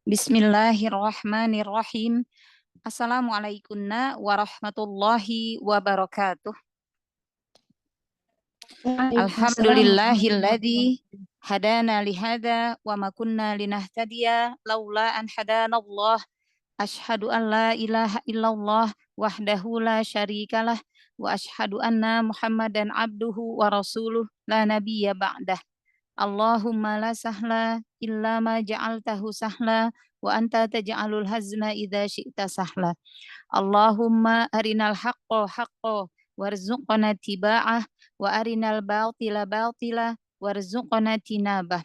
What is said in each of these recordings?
Bismillahirrahmanirrahim. Assalamualaikum warahmatullahi wabarakatuh. Alhamdulillahilladzi hadana lihada wa ma kunna linahtadiya laula an hadanallah. Asyhadu an la ilaha illallah wahdahu la syarikalah wa asyhadu anna Muhammadan abduhu wa rasuluh la nabiyya ba'dah. Allahumma la sahla illa ma ja'altahu sahla wa anta taj'alul hazna idza syi'ta sahla. Allahumma arinal haqqo haqqo warzuqna tiba'ah wa arinal batila batila warzuqna tinabah.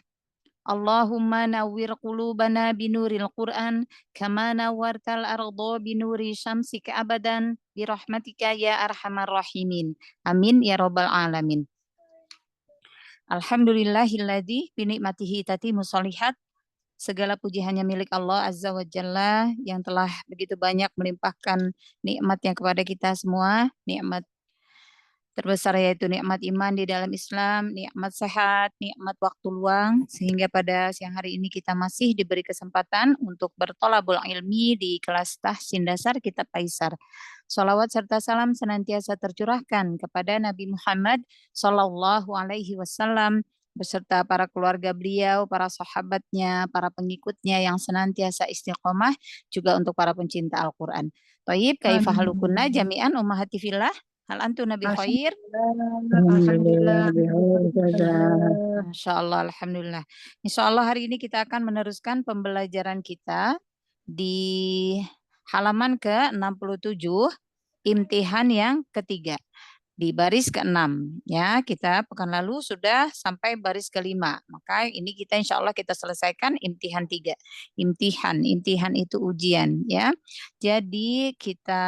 Allahumma nawwir qulubana binuril Qur'an kama nawwartal arda binuri syamsika abadan birahmatika ya arhamar rahimin. Amin ya rabbal alamin. Alhamdulillahilladzi binikmatihi tatimmus shalihat. Segala puji hanya milik Allah Azza wa Jalla yang telah begitu banyak melimpahkan nikmatnya kepada kita semua. Nikmat terbesar yaitu nikmat iman di dalam Islam, nikmat sehat, nikmat waktu luang, sehingga pada siang hari ini kita masih diberi kesempatan untuk bertolabul ilmi di kelas tahsin dasar kitab Qaisar. Salawat serta salam senantiasa tercurahkan kepada Nabi Muhammad Sallallahu Alaihi Wasallam beserta para keluarga beliau, para sahabatnya, para pengikutnya yang senantiasa istiqomah, juga untuk para pencinta Al-Quran. Tayyib, kaifah halukunna jami'an ummahati fillah. Hal antum nabi khair? Alhamdulillah. Masya Allah, Alhamdulillah. Insya Allah hari ini kita akan meneruskan pembelajaran kita di halaman ke-67, imtihan yang ketiga. Di baris ke-6 ya, kita pekan lalu sudah sampai baris ke-5. Maka ini kita insya Allah kita selesaikan imtihan 3. Imtihan itu ujian ya. Jadi kita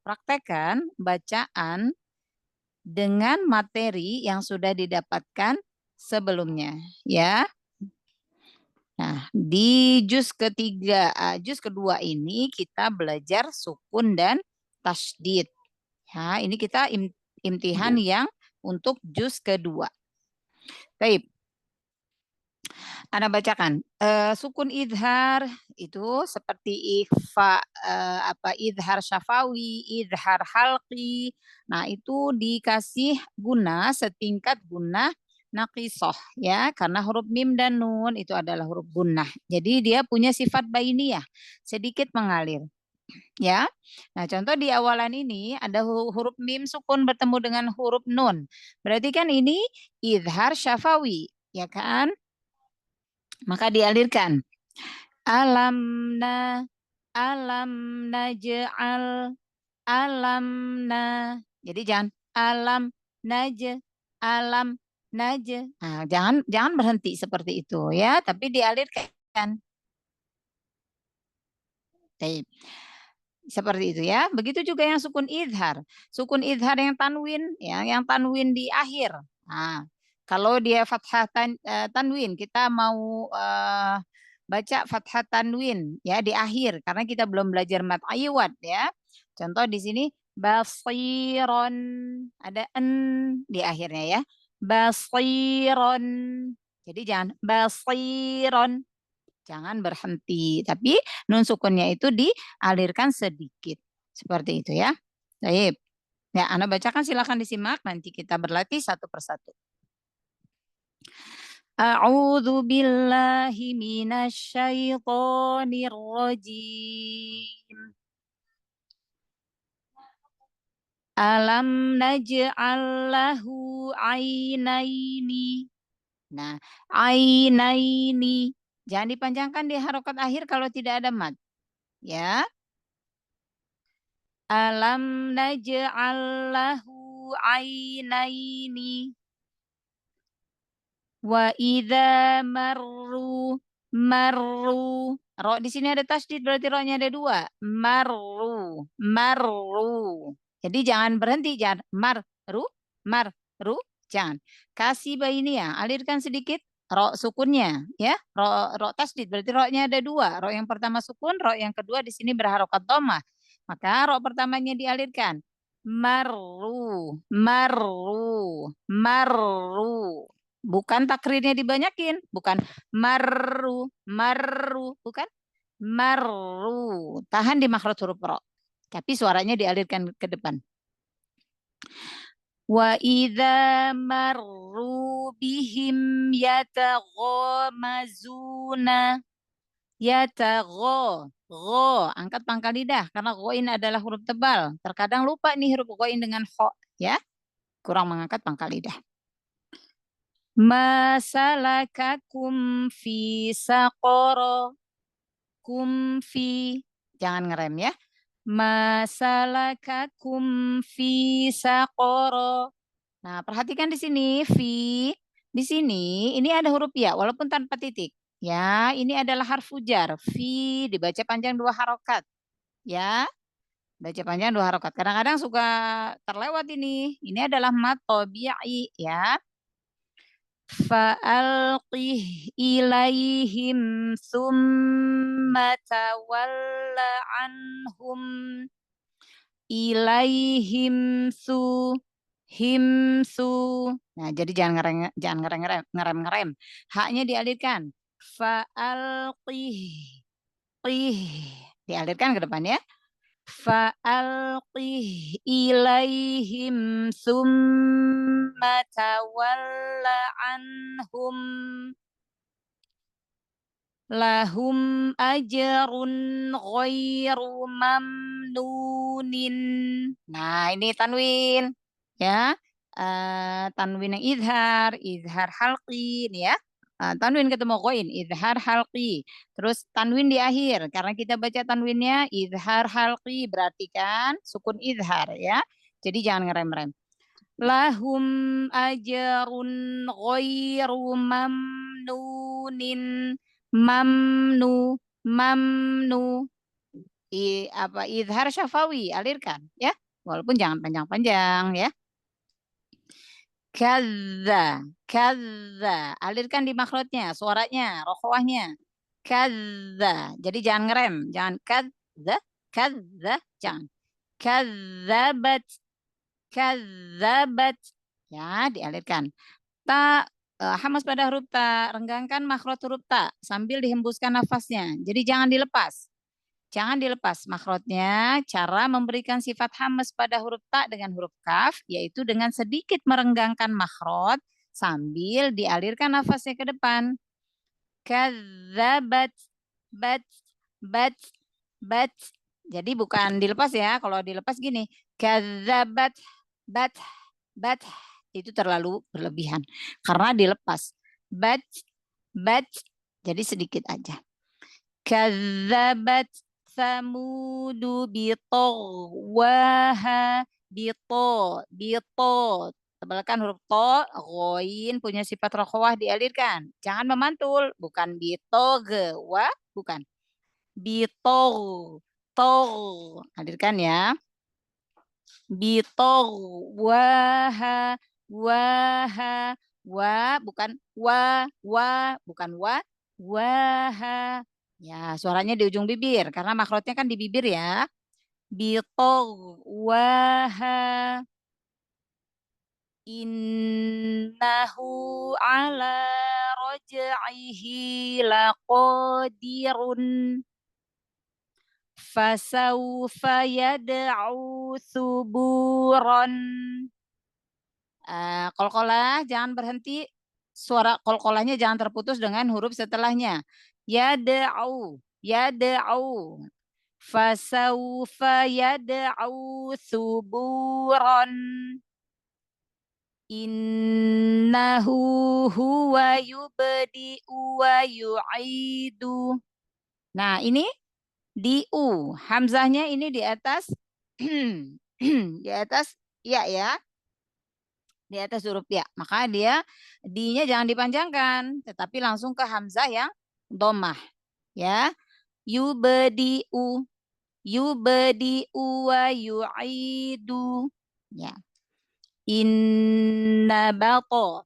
praktekkan bacaan dengan materi yang sudah didapatkan sebelumnya ya. Nah, di juz ketiga, juz kedua ini kita belajar sukun dan tasydid. Ya, ini kita imtihan yang untuk juz kedua. Baik. Anda bacakan. Sukun idhar itu seperti idhar syafawi, idhar halqi. Nah, itu dikasih guna setingkat guna naqisah ya, karena huruf mim dan nun itu adalah huruf gunnah. Jadi dia punya sifat bainiyah, sedikit mengalir. Ya, nah contoh di awalan ini ada huruf mim sukun bertemu dengan huruf nun. Berarti kan ini idhar syafawi, ya kan? Maka dialirkan. Alamna, naj'al, alamna. Jadi jangan alam naj. Nah, jangan berhenti seperti itu ya, tapi dialirkan. Baik. Seperti itu ya. Begitu juga yang sukun idhar. Sukun idhar yang tanwin, ya, yang tanwin di akhir. Nah, kalau dia fathah tanwin, kita mau baca fathah tanwin ya di akhir karena kita belum belajar mat aywad ya. Contoh di sini basiron, ada en di akhirnya ya. Basiron. Jadi jangan basiron. Jangan berhenti, tapi nun sukunnya itu dialirkan sedikit. Seperti itu ya. Baik. Ya, Anda bacakan silakan disimak, nanti kita berlatih satu persatu. A'udzu billahi minasyaitonir rajim. Alam naj'al lahu 'ainaini. Nah, ainaini. Jangan dipanjangkan di harokat akhir kalau tidak ada mad. Ya. Alam naj'al lahu 'ainaini. Wa idza marru. Ro di sini ada tasydid berarti ro-nya ada 2. Marru. Jadi jangan berhenti, jangan marru, jangan. Kasih bainiyah, alirkan sedikit ro sukunnya ya. Ro tasydid berarti ro-nya ada 2. Ro yang pertama sukun, ro yang kedua di sini berharokat dhammah. Maka ro pertamanya dialirkan. Marru. Bukan takrirnya dibanyakin, bukan marru, marru, bukan marru. Tahan di makhraj huruf ro. Tapi suaranya dialirkan ke depan. Wa idza marru bihim yataghamazuna. Go, angkat pangkal lidah karena goin adalah huruf tebal. Terkadang lupa nih huruf goin dengan ho, ya. Kurang mengangkat pangkal lidah. Masalakakum fi saqara. Kum fi. Jangan ngerem ya. Masalakakum fi saqara. Nah, perhatikan di sini fi. Di sini ini ada huruf ya walaupun tanpa titik. Ya, ini adalah harfu jar. Fi dibaca panjang 2 harokat. Ya, baca panjang 2 harokat. Kadang-kadang suka terlewat ini. Ini adalah mat tabi'i ya. Fa'alqih ilaihim summa tawalla anhum ilaihim himsu. Nah, jadi jangan ngerem. Haknya dialirkan. Fa'alqih dialirkan ke depan ya. Fa'alqih ilaihim summa tawalla anhum lahum ajrun ghairu mamnunin. Nah, ini tanwin ya. Tanwin yang izhar halqi nih ya. Tanwin ketemu ghain, izhar halqi. Terus tanwin di akhir karena kita baca tanwinnya izhar halqi berarti kan sukun izhar ya. Jadi jangan ngerem-rem. Lahum ajrun ghairu mamnunin. Mamnu izhar syafawi alirkan ya walaupun jangan panjang-panjang ya. Kadza alirkan di makhrajnya suaranya rokhwahnya kadza jadi jangan ngerem jangan kadza jangan kadzabat ya dialirkan hamas pada huruf ta, renggangkan makhraj huruf ta sambil dihembuskan nafasnya. Jadi jangan dilepas. Jangan dilepas makhrajnya. Cara memberikan sifat hamas pada huruf ta dengan huruf kaf yaitu dengan sedikit merenggangkan makhraj sambil dialirkan nafasnya ke depan. Kadzabat bat. Jadi bukan dilepas ya. Kalau dilepas gini, kadzabat bat itu terlalu berlebihan karena dilepas. But jadi sedikit aja. Kadzabat samudu bitagwaha bito tebalkan huruf to ghain punya sifat rokhwah dialirkan. Jangan memantul, bukan bitogwa, bukan. Alirkan ya. Bitagwaha bukan bukan waha ya suaranya di ujung bibir karena makhrajnya kan di bibir ya. Bitagwaha innahu ala raj'ihi laqadirun fasawfa yad'u suburan. Qalqalah jangan berhenti, suara qalqalahnya jangan terputus dengan huruf setelahnya. Yad'u. Fasawfa yad'u suburan. Innahu huwa yubdi'u wa yu'idu. Nah, ini di u, hamzahnya ini di atas di atas ya. Di atas huruf ya. Maka dia di-nya jangan dipanjangkan, tetapi langsung ke hamzah yang dhammah. Ya. Yubdi'u wa yu'idu. Ya. Inna bato.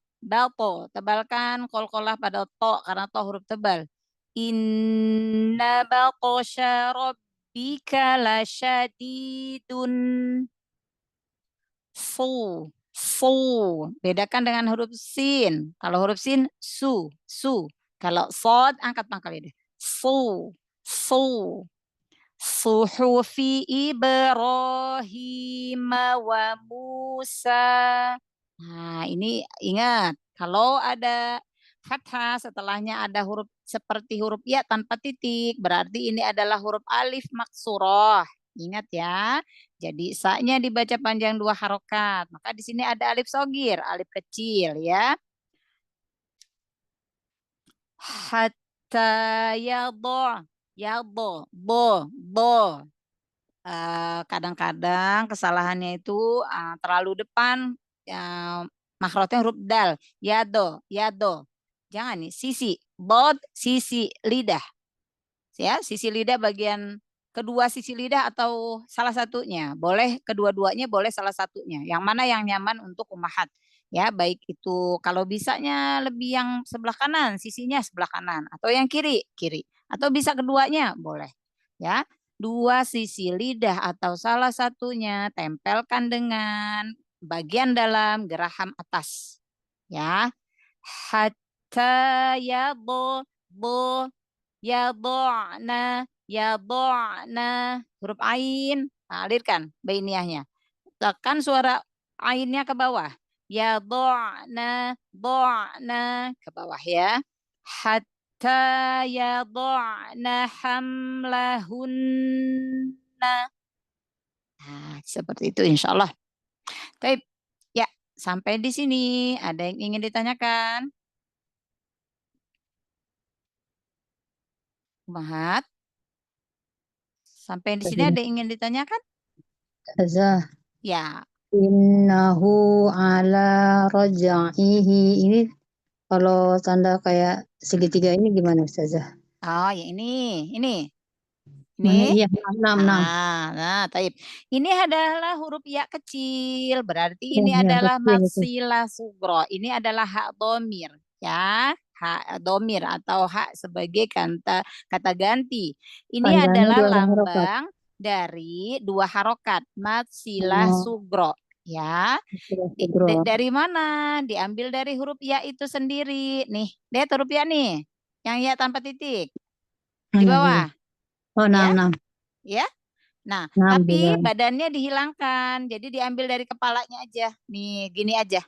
Tebalkan qalqalah pada to karena to huruf tebal. Inna batasya rabbika lasyadidun. Su. Bedakan dengan huruf sin. Kalau huruf sin, su. Kalau sod, angkat pangkal lidah. Su. Suhufi Ibrahim wa Musa. Nah, ini ingat. Kalau ada fathah setelahnya ada huruf seperti huruf ya tanpa titik, berarti ini adalah huruf alif maksurah. Ingat ya. Jadi sa-nya dibaca panjang 2 harokat. Maka di sini ada alif sogir, alif kecil ya. Hatta bo. Kadang-kadang kesalahannya itu terlalu depan, makhrajnya huruf dal. Yado. Jangan nih, sisi. Bod, sisi lidah. Ya, sisi lidah bagian kedua sisi lidah atau salah satunya. Boleh kedua-duanya, boleh salah satunya. Yang mana yang nyaman untuk ummahat. Ya, baik itu kalau bisanya lebih yang sebelah kanan, sisinya sebelah kanan. Atau yang kiri. Atau bisa keduanya, boleh. Ya, 2 sisi lidah atau salah satunya tempelkan dengan bagian dalam geraham atas. Ya, hatta ya bo yadha'na huruf ain, alirkan bainiyahnya. Tekan suara ainnya ke bawah. Yadha'na ke bawah ya. Hatta yadha'na hamlahunna. Nah, seperti itu insyaallah. Baik. Ya, sampai di sini ada yang ingin ditanyakan? Mahat. Sampai di sini ada yang ingin ditanyakan? Ustazah, Ya. innahu ala raj'ihi. Ini kalau tanda kayak segitiga ini gimana Ustazah? Oh, ya ini. Mana? Ini. Iya, 6. Nah, taib. Ini adalah huruf ya kecil, berarti Ya, ini yang adalah kecil itu. matsilah sugro. Ini adalah hak domir, ya. Hak domir atau hak sebagai kata ganti. Ini Panjangnya adalah 2 harokat. lambang dari 2 harokat, matsilah Oh, sugro, ya. sugro. Dari mana? Diambil dari huruf ya itu sendiri. Nih, lihat huruf ya nih. Yang ya tanpa titik. Di Mana dulu? bawah, Oh, ya. 6. Ya. Nah, 6 tapi juga. badannya dihilangkan. Jadi diambil dari kepalanya aja. Nih, gini aja.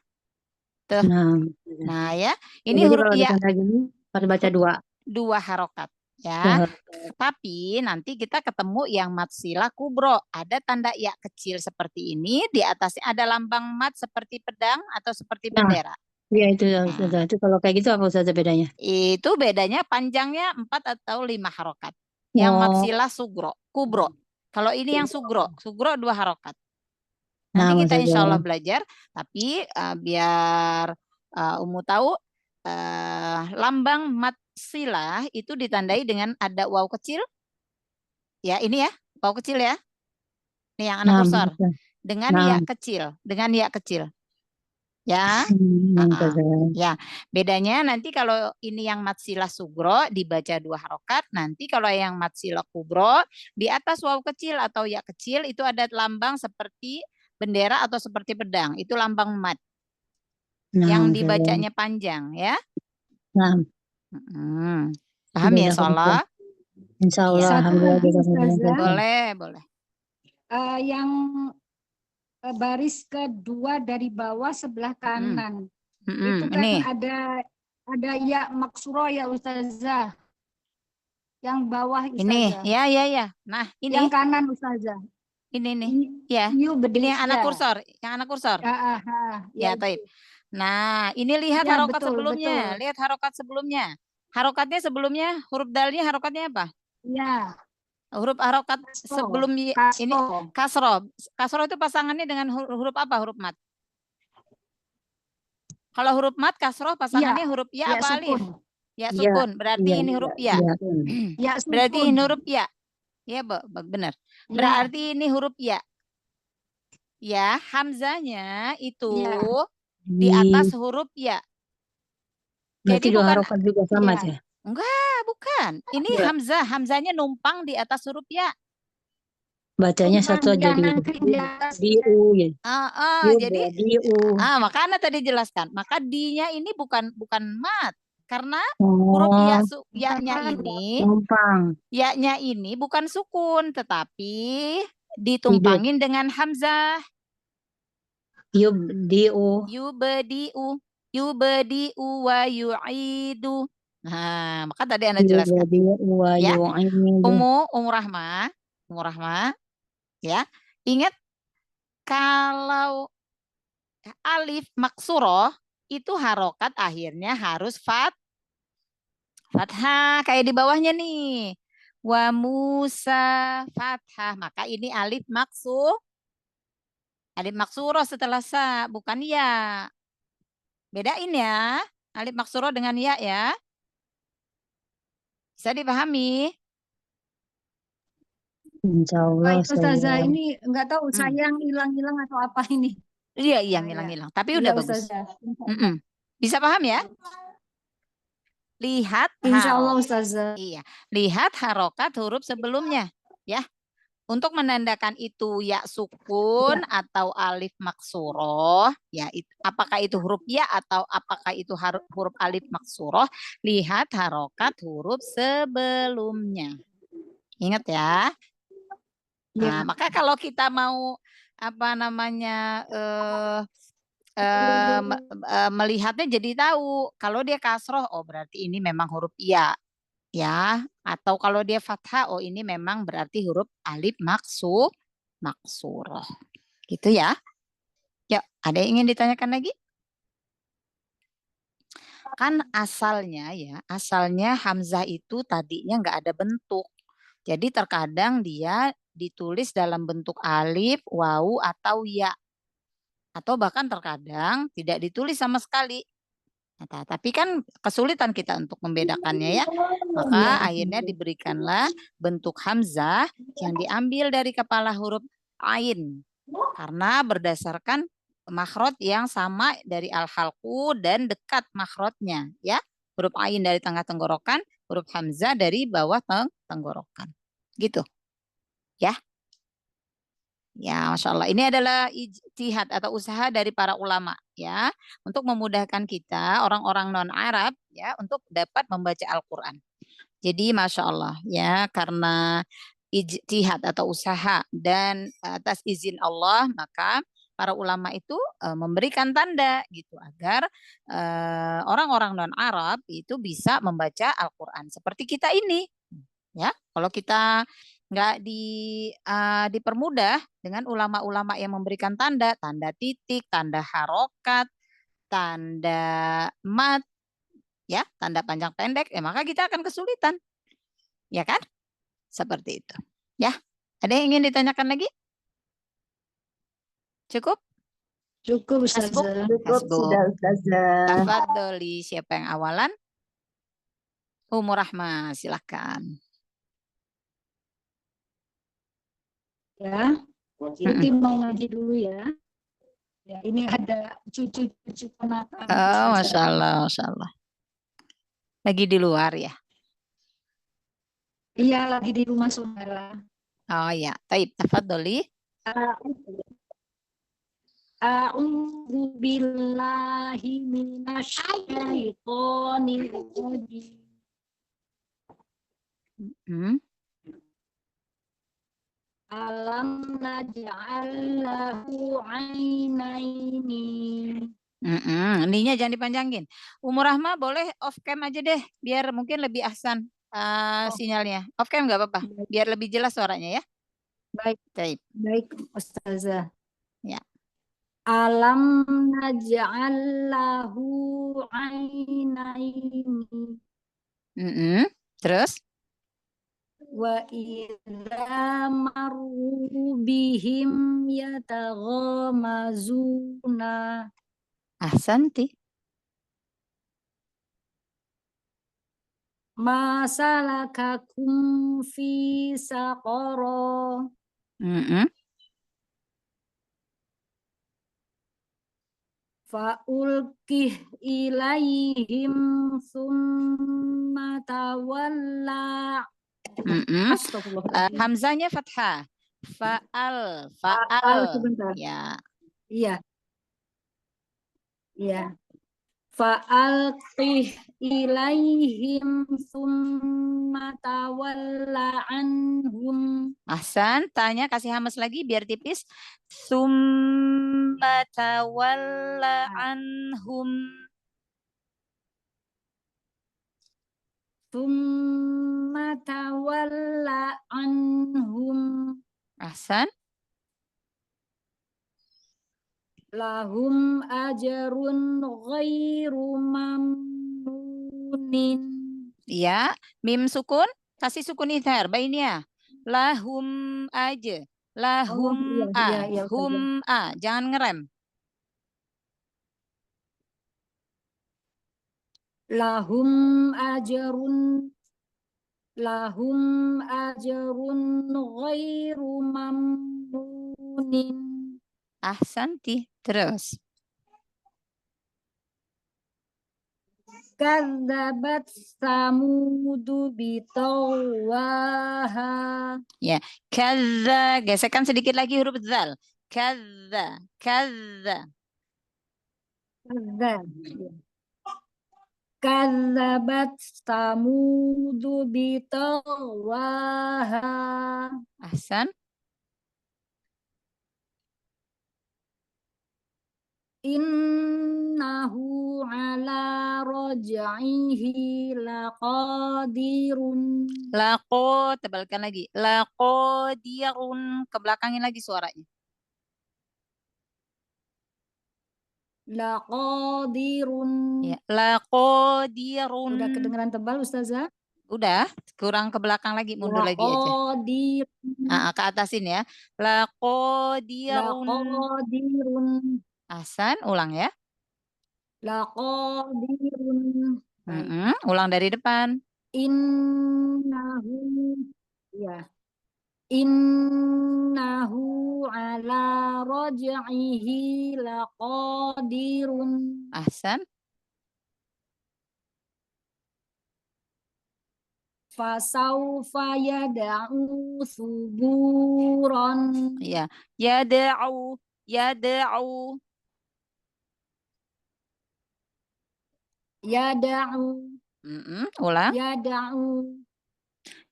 Tuh. 6. Nah, ya. Oh, Ini jadi huruf kalau ya ditanda gini harus baca 2. 2 harokat. 2 Ya. harokat. Tapi nanti kita ketemu yang matsilah kubro. Ada tanda ya kecil seperti ini. Di atasnya ada lambang mat seperti pedang atau seperti Nah, bendera. iya itu Nah, Ustazah. Itu kalau kayak gitu apa Ustazah bedanya? itu bedanya panjangnya 4 atau 5 harokat. Yang Oh, matsilah kubro. Kalau ini yang sugro 2 harokat. Nanti nah kita insya Allah Ustazah. belajar, tapi biar Umu tahu, lambang matsilah itu ditandai dengan ada waw kecil. Ya, ini ya, waw kecil ya. Ini yang anak 6. kursor. Ustazah. Dengan ya 6. kecil. Ya. Ustazah. Ya, bedanya nanti kalau ini yang matsilah sugro dibaca 2 harokat, nanti kalau yang matsilah kubro di atas waw kecil atau ya kecil itu ada lambang seperti bendera atau seperti pedang, itu lambang mat yang Nah, Ustazah. dibacanya panjang ya. Nah, Paham ya Jazakumullah. insyaallah? Insya Allah. Iya. Satu Alhamdulillah. lagi Jazakumullah. Ustazah, Boleh. yang baris kedua dari bawah sebelah kanan. Itu kan Ini. ada ya maksuro ya Ustazah. Yang bawah Ini, Ustazah. ya. Nah, ini. Yang kanan Ustazah. Ini nih. Ya. Ini yang anak kursor, Ya, taib. Nah, ini lihat Ya, harokat betul, sebelumnya. betul. Lihat harokat sebelumnya. Harokatnya sebelumnya, huruf dalnya harokatnya apa? Ya. Huruf harokat Kasro. sebelum ini kasro. Kasro itu pasangannya dengan huruf apa? Huruf mat. Kalau huruf mat kasro pasangannya huruf ya apa alif? Ya sukun. Berarti ini huruf ya. Ya, Berarti ini huruf ya. Ya, benar. Berarti ini huruf ya. Ya, hamzanya itu di atas huruf ya. Berarti Jadi 2 bukan harokat juga sama ya? Enggak, bukan. Ini hamzahnya numpang di atas huruf ya. Bacanya satu aja di kanan klik di atas. diu ya. Jadi Diu. maka Anda tadi jelaskan. Maka di-nya ini bukan mat. Karena huruf Oh, ya-nya ini, numpang. ya-nya ini bukan sukun, tetapi ditumpangin dengan hamzah. Diu. Yubedi'u wa yu'idu. Nah, maka tadi Anda jelaskan. Ya. Ummu Rahma, ya. Ingat kalau alif maksuroh itu harokat akhirnya harus fathah kayak di bawahnya nih. Wa Musa fathah, maka ini alif maksuroh setelah sa, bukan ya. Bedain ya, alif maksuroh dengan ya. Bisa dipahami? Insya Allah. Baik Ustazah, ini nggak tahu saya yang hilang-hilang atau apa ini. Iya, hilang-hilang. Tapi udah bagus. Ustazah. Bisa paham ya? Lihat Insya Allah Ustazah. Iya, lihat harokat huruf sebelumnya, ya. Untuk menandakan itu ya sukun atau alif maksuroh, ya apakah itu huruf ya atau apakah itu huruf alif maksuroh, lihat harokat huruf sebelumnya. Ingat ya. Nah, maka kalau kita mau melihatnya jadi tahu kalau dia kasroh, oh berarti ini memang huruf ya. Ya, atau kalau dia fathah, oh ini memang berarti huruf alif maksuroh. Gitu ya. Ya, ada yang ingin ditanyakan lagi? Kan asalnya hamzah itu tadinya nggak ada bentuk. Jadi terkadang dia ditulis dalam bentuk alif, wawu, atau ya. Atau bahkan terkadang tidak ditulis sama sekali. Nah, tapi kan kesulitan kita untuk membedakannya ya. Maka akhirnya diberikanlah bentuk hamzah yang diambil dari kepala huruf ain. Karena berdasarkan makhraj yang sama dari al-halqu dan dekat makhrajnya ya. Huruf ain dari tengah tenggorokan, huruf hamzah dari bawah tenggorokan. Gitu. Ya. Ya, Masya Allah. Ini adalah ijtihad atau usaha dari para ulama ya untuk memudahkan kita orang-orang non-Arab ya untuk dapat membaca Al-Quran. Jadi Masya Allah ya karena ijtihad atau usaha dan atas izin Allah maka para ulama itu memberikan tanda gitu agar orang-orang non-Arab itu bisa membaca Al-Quran seperti kita ini ya. Kalau kita nggak dipermudah dengan ulama-ulama yang memberikan tanda titik, tanda harokat, tanda mat, ya, tanda panjang pendek, maka kita akan kesulitan, ya kan? Seperti itu, ya. Ada yang ingin ditanyakan lagi? Cukup? Cukup Ustazah. Cukup sudah Ustazah. Tafadholi, siapa yang awalan? Ummu Rahma, silakan. Ya, Siti mau ngaji dulu ya. Ya, ini ada cucu ponakan. Oh, Masya Allah, Masya Allah. Lagi di luar ya? Iya, lagi di rumah saudara. Oh ya, taib, tafadholi. A'udzu billahi minasyaitonir rajim. Alam naj'al lahu 'ainaini. Ininya jangan dipanjangin. Ummu Rahma boleh off cam aja deh, biar mungkin lebih ahsan sinyalnya. Off cam nggak apa-apa, biar lebih jelas suaranya ya. Baik, baik Ustazah. Ya. Alam naj'al lahu 'ainaini. Terus? Wa idza marru bihim yataghamazuna. Ahsanti. Ma salakakum fi saqara. Fa'ulqih ilaihim summa tawalla. Hamzahnya fathah. Faal. Faal sebentar. Ya. Iya. Iya. Fa'alqih ilaihim summa tawalla anhum. Ahsan, tanya kasih hamas lagi biar tipis. Summa tawalla anhum. Summa tawalla anhum. Ahsan. Lahum ajarun ghairu mamnunin. Ya, mim sukun, kasih sukun idhar, bainnya. Lahum aja. Oh Lahum iya iya Ustazah. hum a, jangan ngerem. Lahum ajarun ghairu mamnunin. Ahsanti, terus. Kadzabat samudu bitawaha. Ya, kadza, gesekkan sedikit lagi huruf dzal. Kadza, kadza. Kadzabat samudu bitawaha. Ahsan. Innahu ala raj'ihi laqadirun. Laqo, tebalkan lagi. Laqodirun, ke belakangin lagi suaranya. Laqadirun. Ya, laqodirun. Udah kedengeran tebal Ustazah? Udah, kurang ke belakang lagi, mundur lagi aja. Laqadirun. Ke atasin ya. Laqodirun. Laqadirun. Ahsan, ulang ya. Laqadirun. Baik. Ulang dari depan. Innahu ya. Innahu ala raj'ihi laqadirun. Ahsan. Fasaufa yad'u suburan. Ya, yada'u, yada'u. Yad'u. Ulang. Yad'u.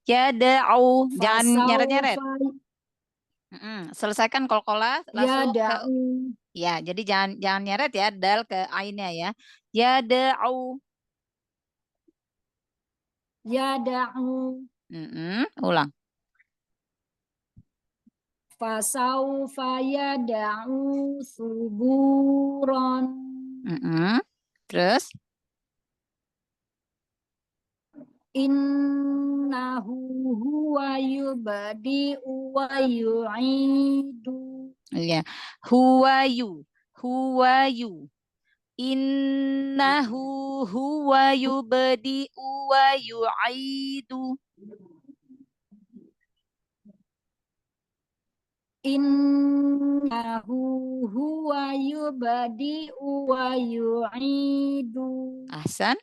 Yada'u, jangan nyeret-nyeret. Fasaufa Selesaikan qalqalah langsung ke yad'u. ya, jadi jangan nyeret ya, dal ke ainnya ya. Yada'u. Yad'u. Ulang. Fasaufa yad'u suburan. Terus Innahu huwa yubadi'u wa yu'idu. ya, huwayu, huwayu. Innahu huwa yubdi'u wa yu'idu. Innahu huwa yubadi'u wa yu'idu. Ahsan.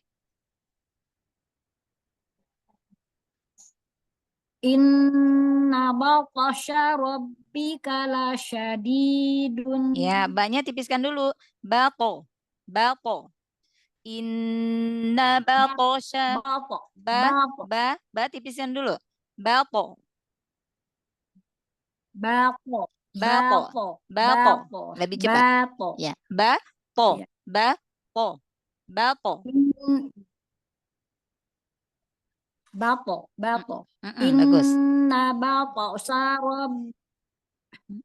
Inna batasya rabbika lasyadidun. Ya, banyak tipiskan dulu. Bato, bato. Inna batosha. Bato. Ba tipiskan dulu. Bato. Bato. Bato. Bato. Bato. Lebih cepat. Bato. Ya, bato. Ya. Bato. Bato. Bato. Bato. Bagus. Inna batasya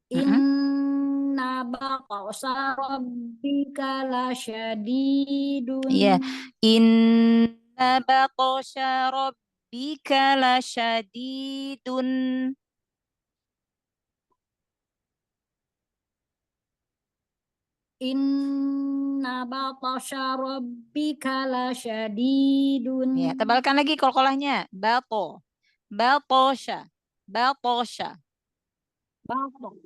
Inna batasya rabbika lasyadidun. Iya. Inna batasya rabbika lasyadidun. Inna batasya rabbika lasyadidun. Ya, tebalkan lagi qalqalahnya. Bato. Batosha. Batosha. Bato.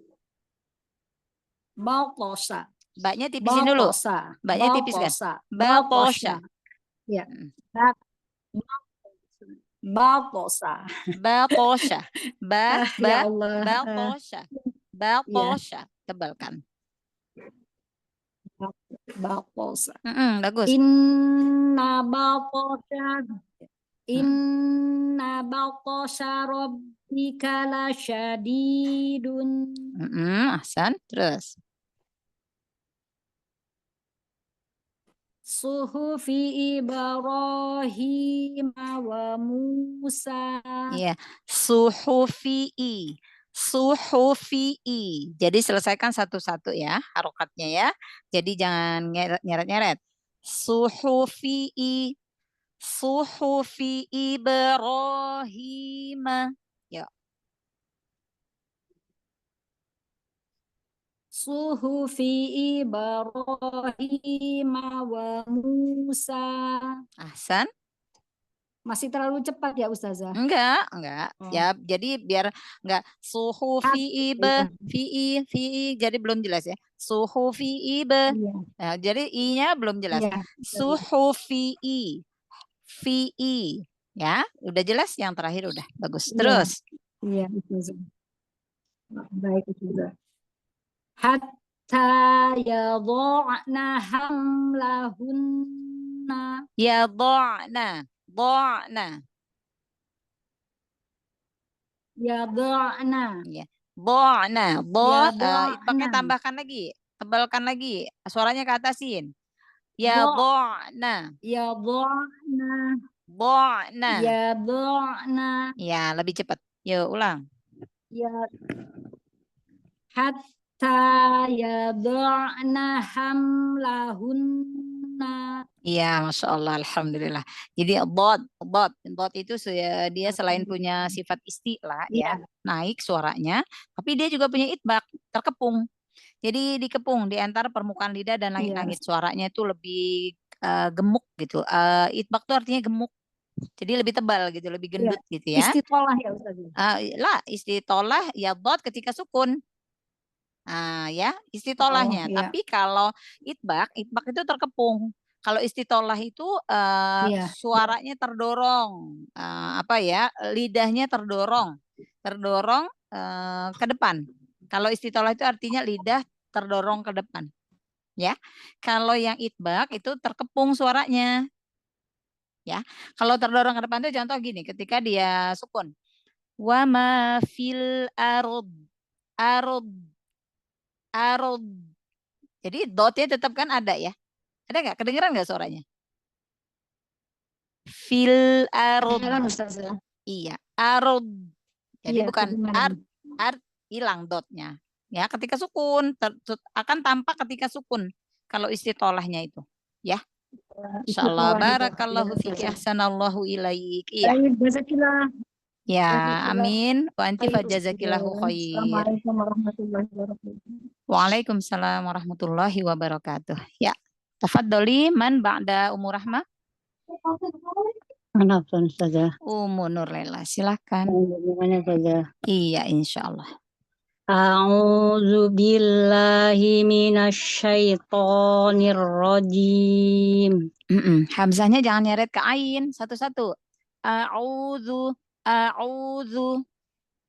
Batosha. Baknya tipisin dulu. Baknya tipiskan. Batosha. Ya. Batosa. Batosha. Ya Allah. Batosha. Batosha. Tebalkan. Batosa. Bagus. Inna batosha. Inna batosha rabbika lasyadidun. Ahsan. Terus. Suhufi Ibrahim wa Musa. Iya, suhufi'i. Suhufi'i. Jadi selesaikan satu-satu ya, harokatnya ya. Jadi jangan nyeret-nyeret. Suhufi'i. Suhufi Ibrahim. Ya. Suhufi Ibrahim wa Musa. Ahsan. Masih terlalu cepat ya Ustazah? Enggak. Oh. Ya, jadi biar enggak suhufi fi jadi belum jelas ya. Suhufi Iya. Nah, jadi i-nya belum jelas. Iya. Suhufi fi ya, udah jelas yang terakhir udah bagus. Iya. Terus. Iya, Ustazah. Baik Ustazah. Hatta yadha'na hamlahunna. Ya dha'na. Yadha'na. Ya. Dha'na. Itbaknya Yadha'na. tambahkan lagi. Tebalkan lagi. Suaranya ke atasin. Ya dha'na. Yadha'na. Dha'na. Yadha'na. Ya, lebih cepat. Yuk, ulang. Ya. Hatta yadha'na hamlahunna. Iya, Masya Allah, Alhamdulillah. Jadi dot itu dia selain punya sifat isti'la ya, naik suaranya, tapi dia juga punya itbak, terkepung. Jadi dikepung di antara permukaan lidah dan langit-langit. Suaranya itu lebih gemuk gitu. Itbak itu artinya gemuk. Jadi lebih tebal gitu, lebih gendut gitu ya. Istitolah ya Ustaz. Istitolah ya dot ketika sukun. Ya, istitolahnya. Tapi kalau itbak itu terkepung. Kalau istitolah itu suaranya terdorong, lidahnya terdorong ke depan. Kalau istitolah itu artinya lidah terdorong ke depan, ya. Kalau yang itbak itu terkepung suaranya, ya. Kalau terdorong ke depan itu contoh gini, ketika dia sukun, wa ma fil arud. Jadi dotnya tetap kan ada ya. Ada nggak? Kedengeran nggak suaranya? Fil arud. Iya, arud. Jadi bukan art hilang dotnya. Ya, ketika sukun akan tampak ketika sukun kalau istitolahnya itu, ya. Insyaallah barakallahu fiki ahsanallahu ilaik. Iya. Ya, amin. Wa anti fajazakillahu khair. Assalamualaikum warahmatullahi wabarakatuh. Waalaikumsalam warahmatullahi wabarakatuh. Ya, tafadholi man ba'da Ummu Rahmah? Mana pun saja. Ummu Nur Lela, silakan. Gimana saja. Iya, insyaallah. A'udzu billahi minasyaitonir rajim. Hamzahnya jangan nyeret ke ain satu-satu. A'udzu.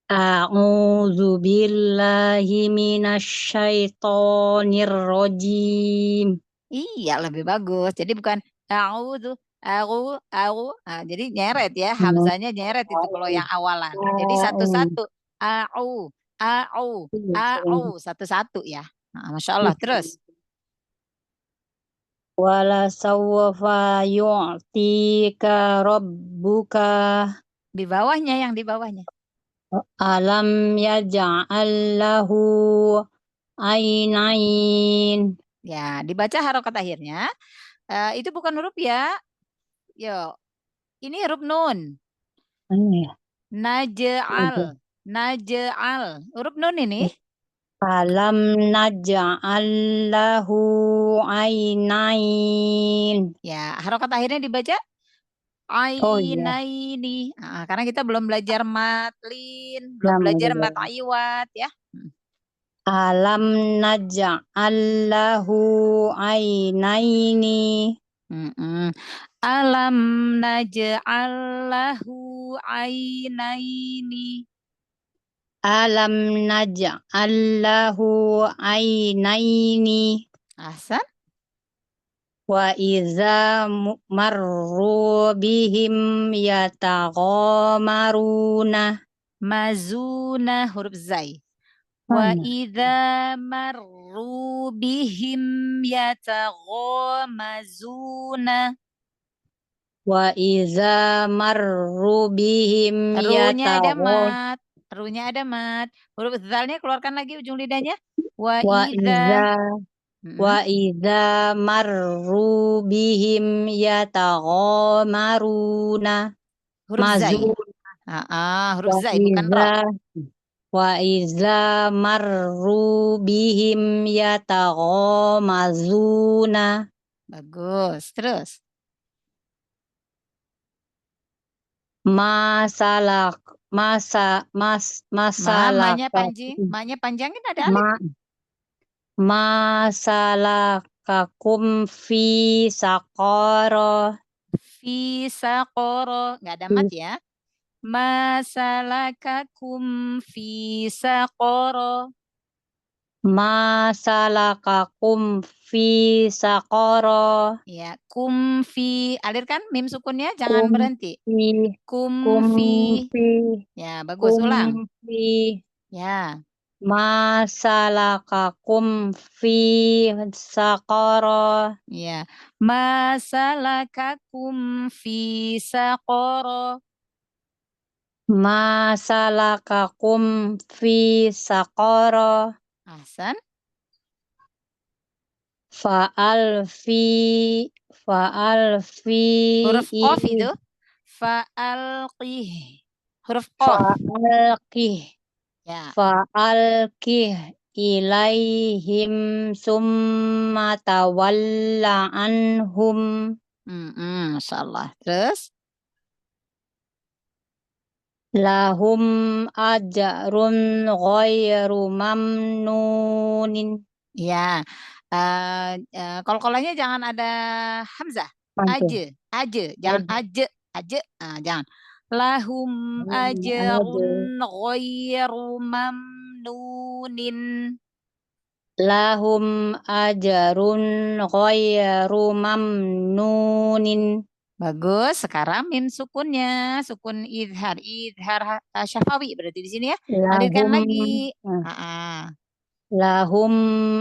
A'udzu billahi minasyaitonir rajim. Iya, lebih bagus. Jadi bukan a'udzu, jadi nyeret ya, hamzahnya nyeret itu kalau yang awalan. Jadi satu-satu. Satu-satu ya. Nah, Masya Allah. Terus. Wala sawfa yu'tika rabbuka. Di bawahnya, yang di bawahnya. Alam yaj'al lahu ainain. Ya, dibaca harokat akhirnya. Itu bukan huruf ya. Yo, ini huruf nun. Naj'al. Huruf nun ini. Alam naj'al lahu ainain. Ya, harokat akhirnya dibaca ainaini. Karena kita belum belajar matlin, belum belajar mat iwat ya. Alam naj'al lahu ainaini. Alam naj'al lahu ainaini. Alam naj'al lahu ainaini. Ahsan. Wa iza marru bihim yataghamaruna. Mazuna huruf zai. Wa Mana? idza marru bihim yataghamazuna. Wa iza marru bihim Runya ada mat. Runya ada mat. Huruf zalnya keluarkan lagi ujung lidahnya. Wa wa idza. iza marru bihim yataghamaruna. Huruf zai. Mazun. Huruf zai bukan ro. Wa iza marru bihim yataghamazuna. Bagus. Terus. Masalah Ma-nya panjangin ada alif. masalakakum fi saqara. Fi saqara. Nggak ada mat ya. Masalakakum fi saqara. Masalakakum fi saqara. Ya, kum fi. Alirkan mim sukunnya jangan berhenti. Kum fi. Ya, bagus. Ulang. Ya. Masalakakum fi saqara. Ya. Masalakakum fi saqara. Masalakakum fi saqara. Ahsan. Fa'al fi Huruf qaf itu. Fa'alqih. Huruf qaf. Fa'alqih. Ya. Fa'alqih ilaihim summa tawalla anhum. Masya Allah. Terus. Lahum ajrun ghairu mamnunin. Ya. Kol-kolannya jangan ada hamzah. Aje. Jangan aje. Jangan. Lahum ajrun ghairu mamnunin. Lahum ajrun ghairu mamnunin. Bagus. Sekarang mim sukunnya, sukun idhar syafawi berarti di sini ya. Hadirkan lagi. Lahum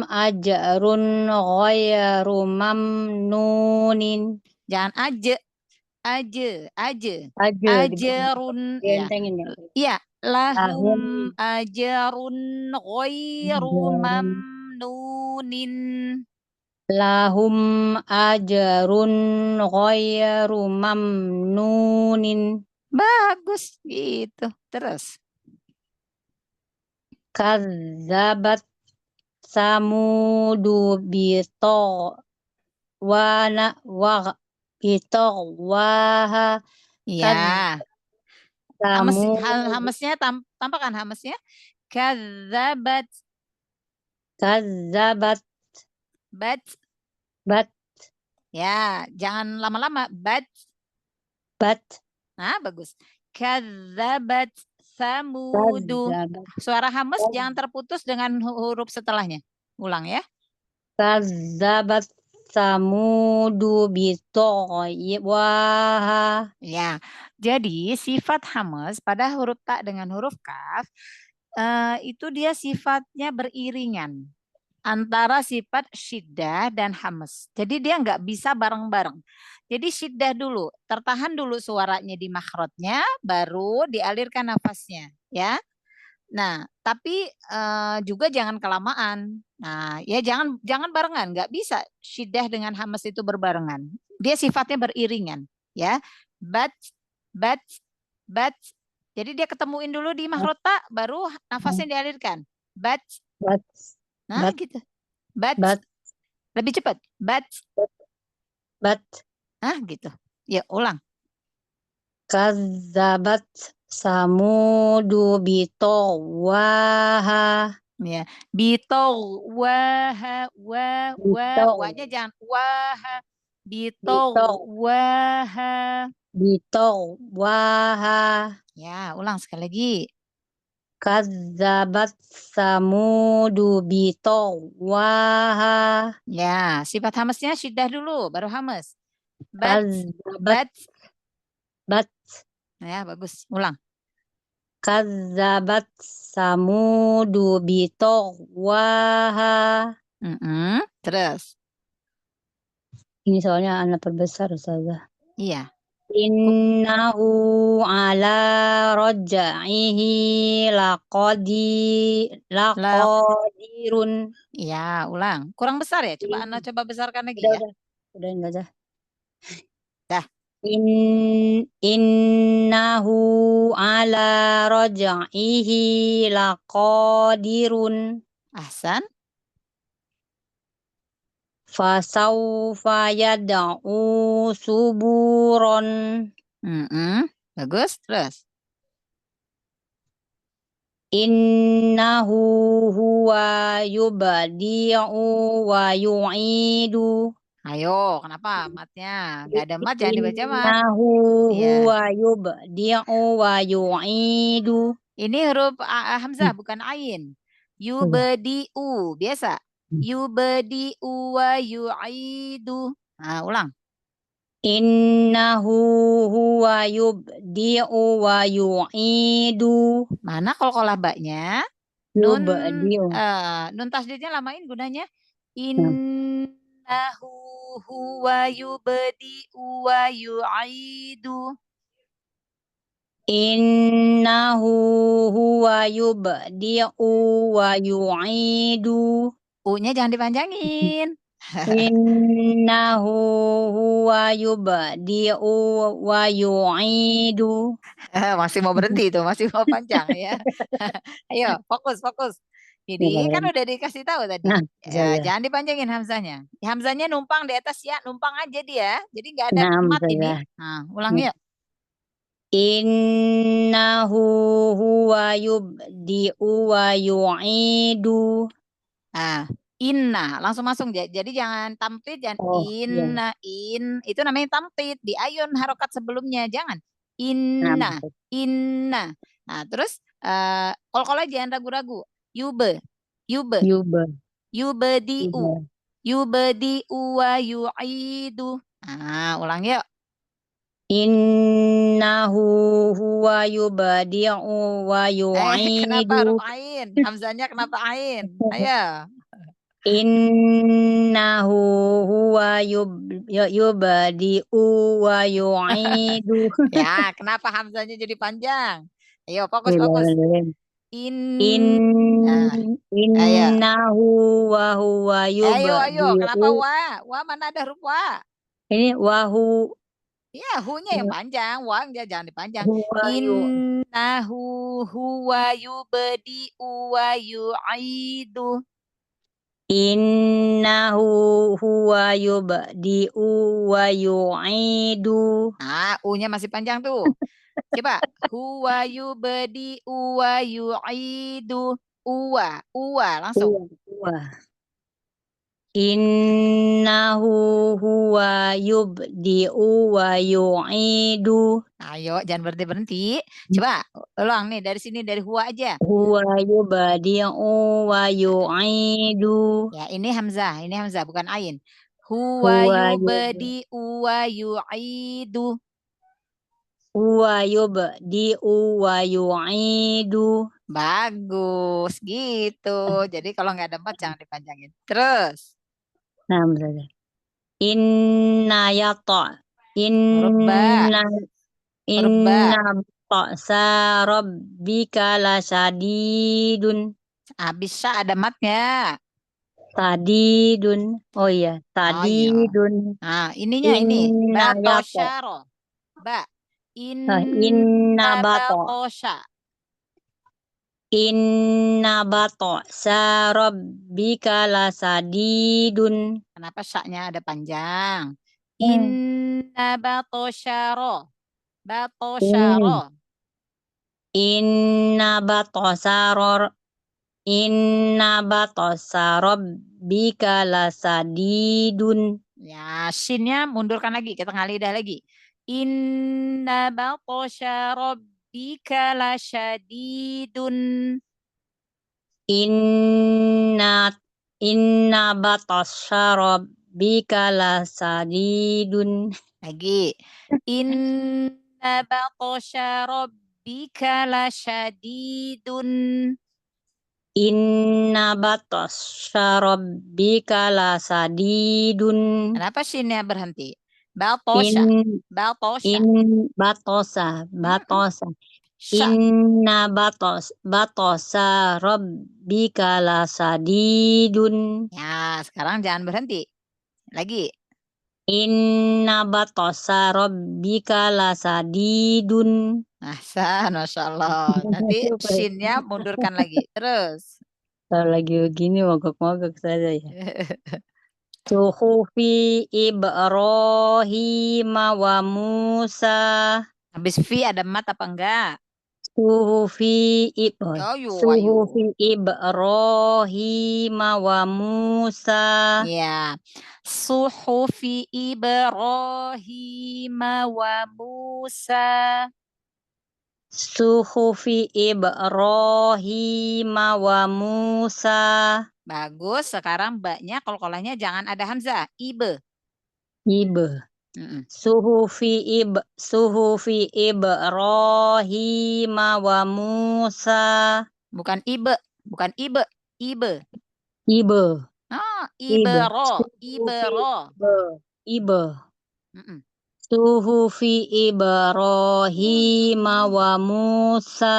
ajrun ghairu mamnunin. Jangan aje. Ajrun. Iya. Lahum ajrun ghairu mamnunin. Lahum ajrun ghairu mamnunin. Bagus gitu. Terus. Kadzabat samudu bito waha. Ya. Hamesnya tampakkan hamesnya. Kadzabat. Bat. Ya, jangan lama-lama. Bat. Nah, bagus. Kadzabat samudu. Suara hames jangan terputus dengan huruf setelahnya. Ulang ya. Kadzabat samudu waha. Ya. Jadi sifat hames pada huruf ta dengan huruf kaf itu dia sifatnya beriringan antara sifat syiddah dan hames. Jadi dia nggak bisa bareng-bareng. Jadi syiddah dulu, tertahan dulu suaranya di makhrajnya, baru dialirkan nafasnya, ya. Nah, tapi juga jangan kelamaan. Nah, ya jangan barengan, nggak bisa syiddah dengan hames itu berbarengan. Dia sifatnya beriringan, ya. Bat. Jadi dia ketemuin dulu di makhraj ta, baru nafasnya dialirkan. Bat. Nah, gitu. Bat. Lebih cepat. Bat. Nah, gitu. Ya, ulang. Kadzabat samudu bitowaha. Ya, bitowaha. Wanya jangan waha. Bitowaha. bitawaha. Ya, ulang sekali lagi. Kadzabat samudu bitawaha. Ya, sifat hamesnya syiddah dulu, baru hames. Kadzabat Bat. Ya, bagus. Ulang. kadzabat samudu bitawaha. Terus. Ini soalnya anak perbesar Ustazah. Iya. Innahu ala raj'ihi laqadirun. Iya, ulang. Kurang besar ya? Coba Ana coba besarkan lagi ya. Udah enggak dah. Dah. Innahu ala raj'ihi laqadirun. Ahsan. Fasawfa yad'u suburon. Bagus. Terus. Innahu huwa yubadi'u wa yu'idu. Ayo, kenapa matnya? Nggak ada mat, jangan dibaca mat. Innahu Iya. huwa yubadi'u wa yu'idu. Ini huruf hamzah, bukan ain. Yubadi'u, biasa. Yubadi'u wa yu'idu. Nah, ulang. Innahu huwa yubdi'u wa yu'idu. Mana qalqalah baknya? Yubdi'u. Nun tasdidnya lamain gunanya. Innahu huwa yubdi'u wa yu'idu. Innahu huwa yubdi'u wa yu'idu. U-nya jangan dipanjangin. Innahu huwa yubdi'u wa yu'idu. Masih mau berhenti tuh, masih mau panjang ya. Ayo, fokus. Jadi kan udah dikasih tahu tadi. Nah, Jangan dipanjangin hamzanya. Hamzanya numpang di atas ya, numpang aja dia. Jadi nggak ada mat ini. Nah, ulang yuk. Innahu huwa yubdi'u wa yu'idu. Inna langsung masuk. Jadi jangan tampid, jangan inna, itu namanya tampid. Di ayun harokat sebelumnya jangan. Inna. Nah, terus kalau jangan ragu-ragu. Yubedi'u wa yu'idu. Nah, ulang yuk. Innahu huwa yubadi'u wa yu'idu. Kenapa huruf ain? Hamzanya kenapa ain? Ayo. Innahu huwa yubadi'u wa yu'idu. Ya, kenapa hamzanya jadi panjang? Ayo, fokus. Innahu wa huwa yubadi'u. Ayo, kenapa wa? Wa mana ada huruf wa? Ini wahu. Ya, hu-nya yang panjang, wa jangan dipanjang. Innahu huwa yubadi'u wa yu'idu. Innahu huwa yubdi'u wa yu'idu. Nah, u-nya masih panjang tuh. Coba. Huwa yubdi'u wa yu'idu. Uwa langsung. Innahu huwa yubdi'u wa yu'idu. Ayo, jangan berhenti. Coba ulang nih dari sini, dari huwa aja. Huwa yubdi'u wa yu'idu. Ya, ini hamzah bukan ain. Huwa yubdi'u wa yu'idu. Huwa yubdi'u wa yu'idu. Bagus, gitu. Jadi kalau nggak ada mat jangan dipanjangin. Terus. Nah, berarti. Inna ba'sa rabbika lasyadidun. Bisa ada matnya. Sadidun. Oh iya, sadidun. Nah, ininya ini. Batosyaro. Inna batosha. Inna batosha rabbika lasadidun. Kenapa syaknya ada panjang? Inna batosyaro. Inna batosha rabbika lasadidun. Ya, shinnya mundurkan lagi, ke tengah lidah lagi. Inna batasya rabbika lasyadidun. Inna batasya rabbika lasadidun. Lagi. Inna batasya rabbika lasyadidun. Inna batasya rabbika lasadidun. Kenapa shinnya berhenti? In Batosya. Batosya. batosa. Sya. Inna batosa rabbika lasadidun. Ya, sekarang jangan berhenti. Lagi. Inna batosa rabbika lasadidun. Masya Allah. Nanti shinnya mundurkan lagi. Terus. Kalau lagi begini mogok-mogok saja ya. Suhufi Ibrahim wa Musa. Habis fi ada mat apa enggak? Suhufi Ayo. Ibrahim wa Musa. Ya. Suhufi Ibrahim wa Musa. Suhufi Ibrahim wa Musa. Bagus. Sekarang baknya kolkolanya jangan ada hamzah. Ibe. Ibe. Suhufi Ibrahim wa Musa. Bukan ibe. Bukan ibe. Ibe. Ibe. Ah, ibero. Ibero. Ibe. Suhufi Ibrahim wa Musa.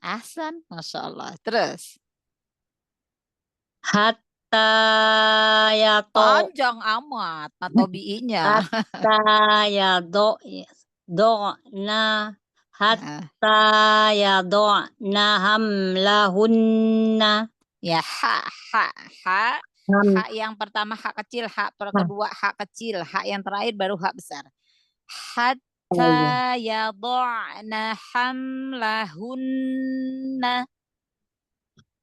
Ahsan. Masya Allah. Terus. Hatta yato. Panjang amat. Atau bi'inya. Hatta yado'na. Hatta yado'na hamlahunna. Ya, ha. Hak yang pertama hak kecil, hak kedua hak kecil, hak yang terakhir baru hak besar. Hatta yada'na hamlahunna.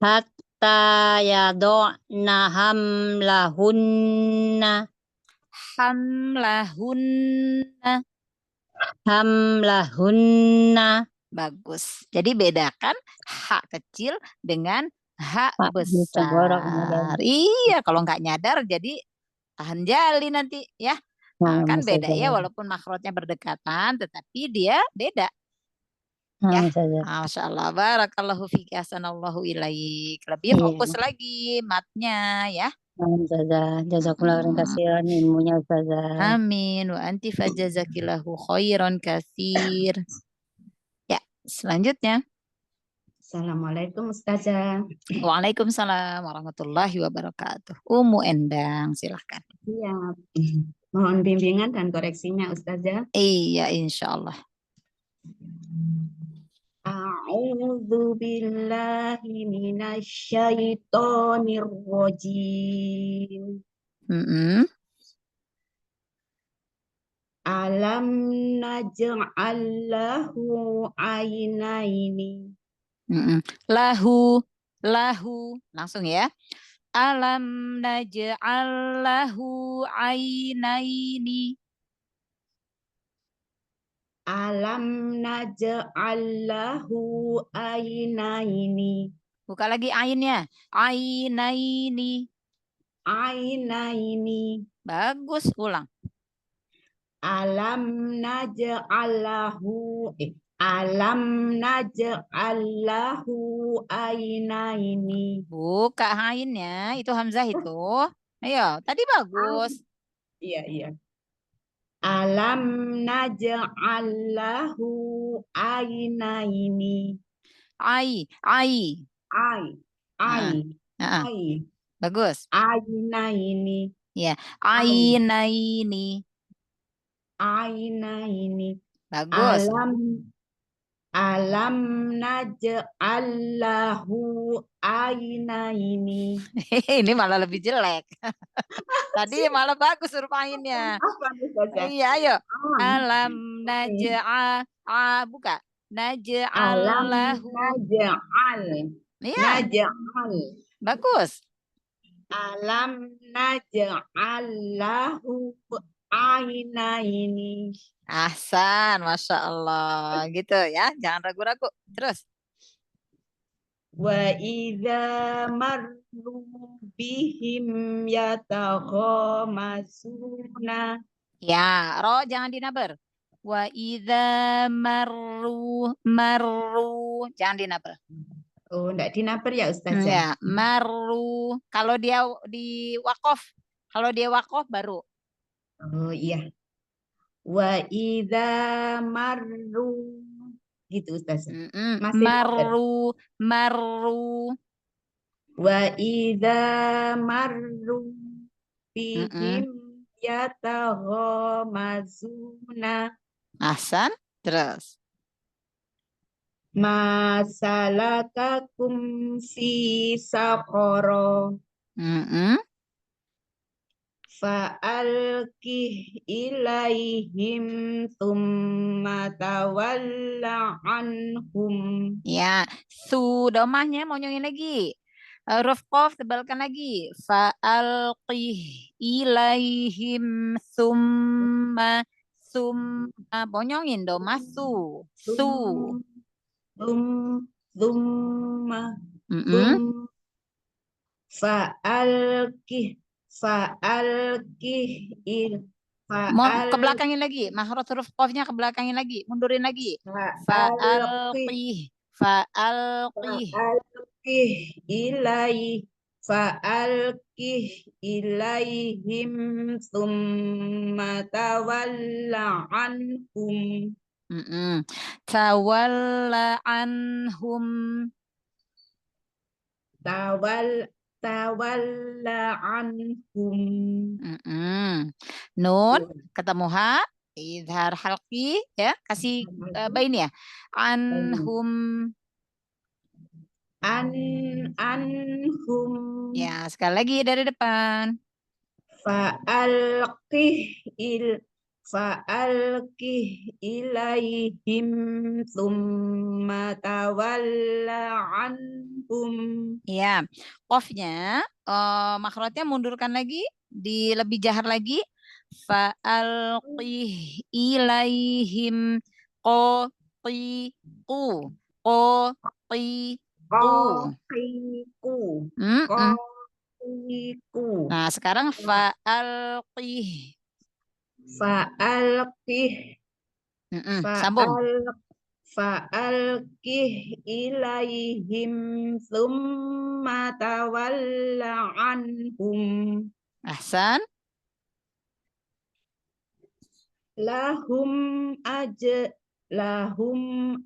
Hatta yada'na hamlahunna. Hamlahunna. Bagus. Jadi bedakan hak kecil dengan hak besar. Iya, kalau nggak nyadar jadi tahan jali nanti ya. Nah, kan beda ya, walaupun makhrajnya berdekatan, tetapi dia beda. Ya, Masya Allah, barakallahu fiki, hasanallahu ilaik. Lebih fokus lagi matnya ya. Jazakumullah khairan katsiran ilmunya Ustazah. Amin wa anti fajazakillahu khairan katsir. Ya, selanjutnya. Assalamualaikum Ustazah. Waalaikumsalam warahmatullahi wabarakatuh. Umu Endang, silahkan. Iya, mohon bimbingan dan koreksinya Ustazah. Iya, insya Allah. A'udzu billahi minasyaitonir rajim. Alam naj'al lahu ainaini. Lahu langsung ya. Alam naj'al lahu ainaini. Alam naj'al lahu ainaini. Buka lagi ainnya. Ainaini. Ainaini. Bagus, ulang. Alam naj'al lahu ainaini. Buka ainnya, itu hamzah itu. Ayo, tadi bagus. Iya. Alam naj'al lahu ainaini. Ai. Bagus. Ainaini. Ya, ainaini. Bagus. Alam naj'al lahu ainaini. Ini malah lebih jelek. Tadi malah bagus huruf ainnya. Iya, ayo. Alam naj'al. Buka. Naj'al lahu. Naj'al. Bagus. Alam naj'al lahu ainaini. Ahsan, Masya Allah. Gitu ya, jangan ragu-ragu. Terus. Wa idza marru bihim yataghamasuna. Ya, ro jangan dinaber. Wa idza marru. Jangan dinaber. Oh, enggak dinaper ya Ustazah? Ya, marru. Kalau dia di wakof baru. Oh iya. Wa idza marru gitu Ustazah. Masih dinaper. Marru. Wa idza marru bihim yataghamasuna. Ahsan. Terus. Masalakakum fi saqara. Fa'alqih ilaihim thumma tawalla anhum. Ya, domahnya mau nyongin lagi. Huruf qaf tebalkan lagi. Fa'alqih ilaihim summa bonyongin domah su. Thumma fa'alqih Ke belakangin lagi. Mahrot huruf qafnya ke belakangin lagi. Mundurin lagi. Fa'alqih Fa'alqih ilaihim thumma tawalla anhum. Tawalla anhum. Tawalla anhum. Nun ketemu ha, idhar halqi ya, kasih bain ya. Anhum. Anhum. Ya, sekali lagi dari depan. Fa'alqih ilaihim thumma tawalla anhum. Ya, qafnya makhrajnya mundurkan lagi, lebih jahar lagi. Fa'alqih ilaihim qatiqu. Nah, sekarang fa'alqih. Sambung. Fa'alqih ilaihim thumma tawalla anhum. Ahsan. Lahum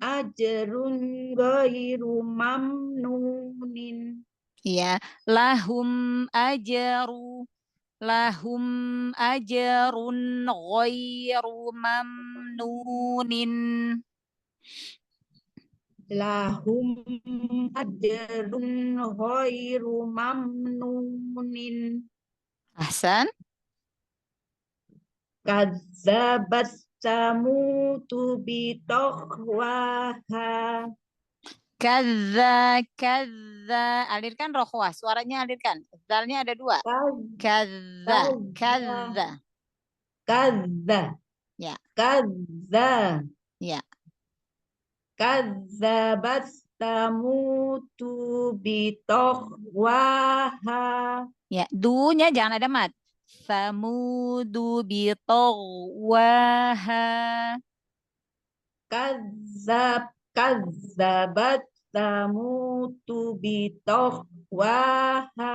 ajrun ghairu mamnunin. Ya, lahum ajrun ghairu mamnunin. Lahum ajrun ghairu mamnunin. Ahsan. Kadzabat samutu bitokhwaha. Kadza. Alirkan rohwah. Suaranya alirkan. Zalnya ada 2. Kadza. Ya. Kadza. Ya. Kadzabat samutu bitokhwaha. Ya, dunya jangan ada mat. Samudu bitogwaha. Kadzabat samutu bitokhwaha.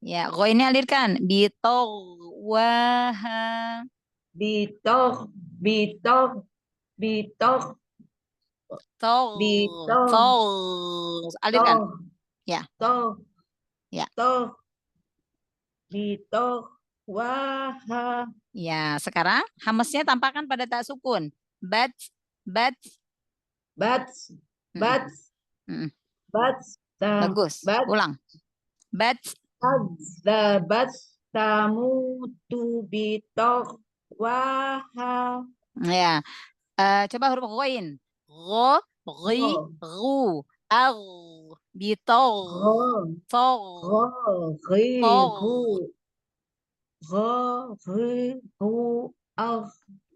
Ya, go ini alirkan. Bitogwaha. Bitoh. Alirkan. Ya. Ya. Bitokhwaha. Ya, sekarang hamesnya tampakkan pada tak sukun. Bats. Bagus. Ulang. Bats. Kadzabat samutu bitokhwaha. Ya. Coba huruf ghoin. Gho, ghi, ru, ar, bitog, tog, Gho,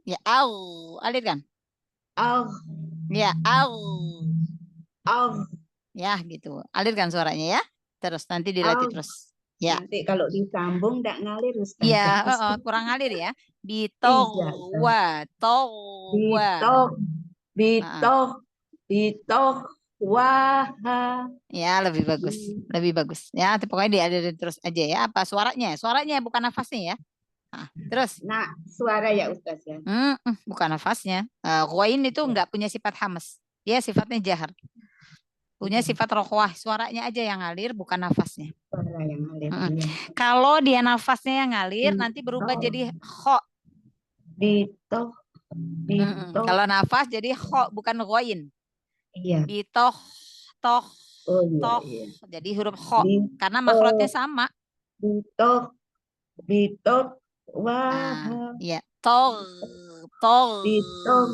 Ya, au. Alirkan. Agh, Ya, au. agh, Ya, gitu. Alirkan suaranya ya. Terus nanti dilatih agh. terus. Ya. Nanti kalau disambung nggak ngalir Iya, Ustazah. kurang ngalir ya. Iya. Bitowa, towa. Bitoh, Ah, bitoh, bitoh, waha. ya, lebih bagus. Lebih bagus. Ya, pokoknya diadirin terus aja ya. Apa suaranya? Suaranya bukan nafasnya ya. Ah, terus. Nah, suara ya Ustaz ya. Bukan nafasnya. Ghain itu Ya, enggak punya sifat hamas. Dia sifatnya jahar. Punya iya, sifat rokhwah. Suaranya aja yang ngalir, bukan nafasnya. suara yang ngalir. Mm-mm. Iya. Kalau dia nafasnya yang ngalir, nanti berubah Bitoh, jadi kho. bitoh, bitoh. Kalau nafas jadi kho, bukan ghain. Iya. Bitoh, toh, Oh iya, toh. iya. Jadi huruf kho. Karena Bitoh, makhrajnya sama. bitoh, bitoh, Nah, waha. iya. Toh, toh. Bitoh,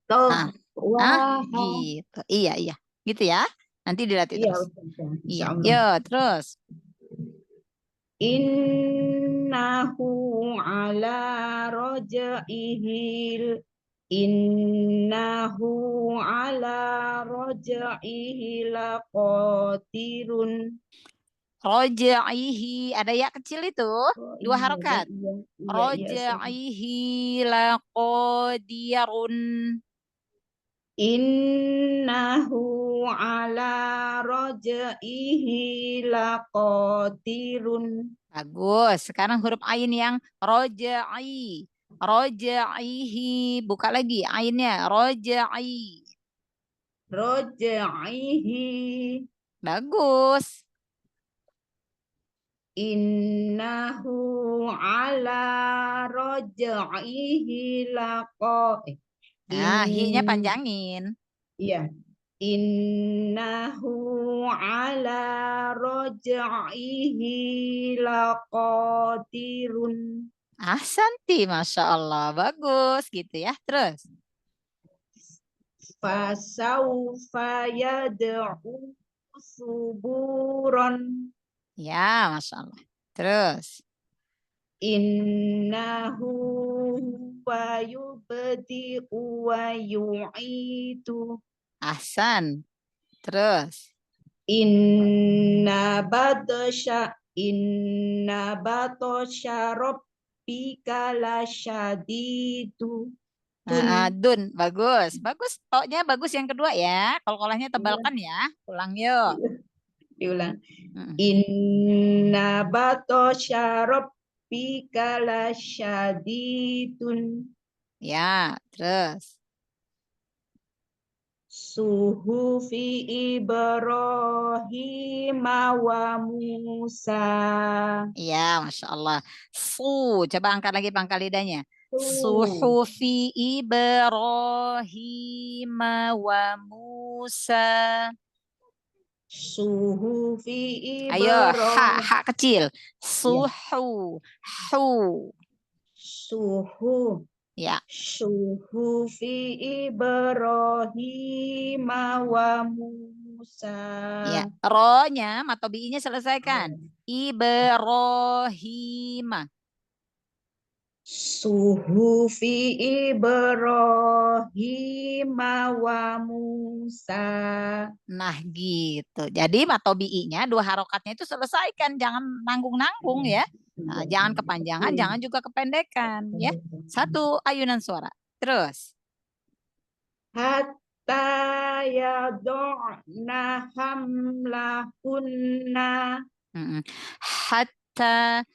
toh, Ah, waha. gitu. Iya, iya. Gitu ya. Nanti dilatih Iya terus. Ustazah, Iya. Insya Allah. Yo, terus. Innahu ala roja'ihil Innahu ala rojaihi laqadirun. Roja'ihi. Ada ya kecil itu. Oh 2 iya, harokat. iya, iya, iya, Ustaz. Roja'ihi laqadirun. Innahu ala rojaihi laqadirun. Bagus. Sekarang huruf ain yang roja'i. Roja'ihi. Buka lagi ainnya. Roja'i. Rojaihi. Bagus. Innahu ala rojaihi Nah, hi-nya in panjangin. iya. Innahu ala rojaihi laqadirun. Ahsanti, Masya Allah. Bagus gitu ya. Terus. Fasawfa yad'u suburon. Ya, Masya Allah. Terus. Innahu wa yubdi'u wa yu'idu. Ahsan. Terus. Inna batasya rabbika lasyadidu. Dun. Bagus. Bagus. Toknya bagus yang kedua ya. Kolkolahnya tebalkan ya. Ulang yuk. Diulang. Mm. Inna batasya rabbika lasyadidun. Ya, terus. Suhufi Ibrahim wa Musa. Ya, Masya Allah. Coba angkat lagi pangkal lidahnya. Su. Suhufi Ibrahim wa Musa. Suhufi Ayo, Ibrahim. ha kecil. Ya. Suhu, hu. Suhu. Ya, Suhufi Ibrahim wa Musa. ya. Ro-nya, matobi'inya selesaikan. Ibrahim. Suhufi Ibrahim wa Musa. Nah, gitu. Jadi matobi'inya 2 harokatnya itu selesaikan. Jangan nanggung-nanggung ya. Nah, jangan kepanjangan, jangan juga kependekan ya. 1 ayunan suara. Terus. Hatta yadu'na hamlahunna. Hatta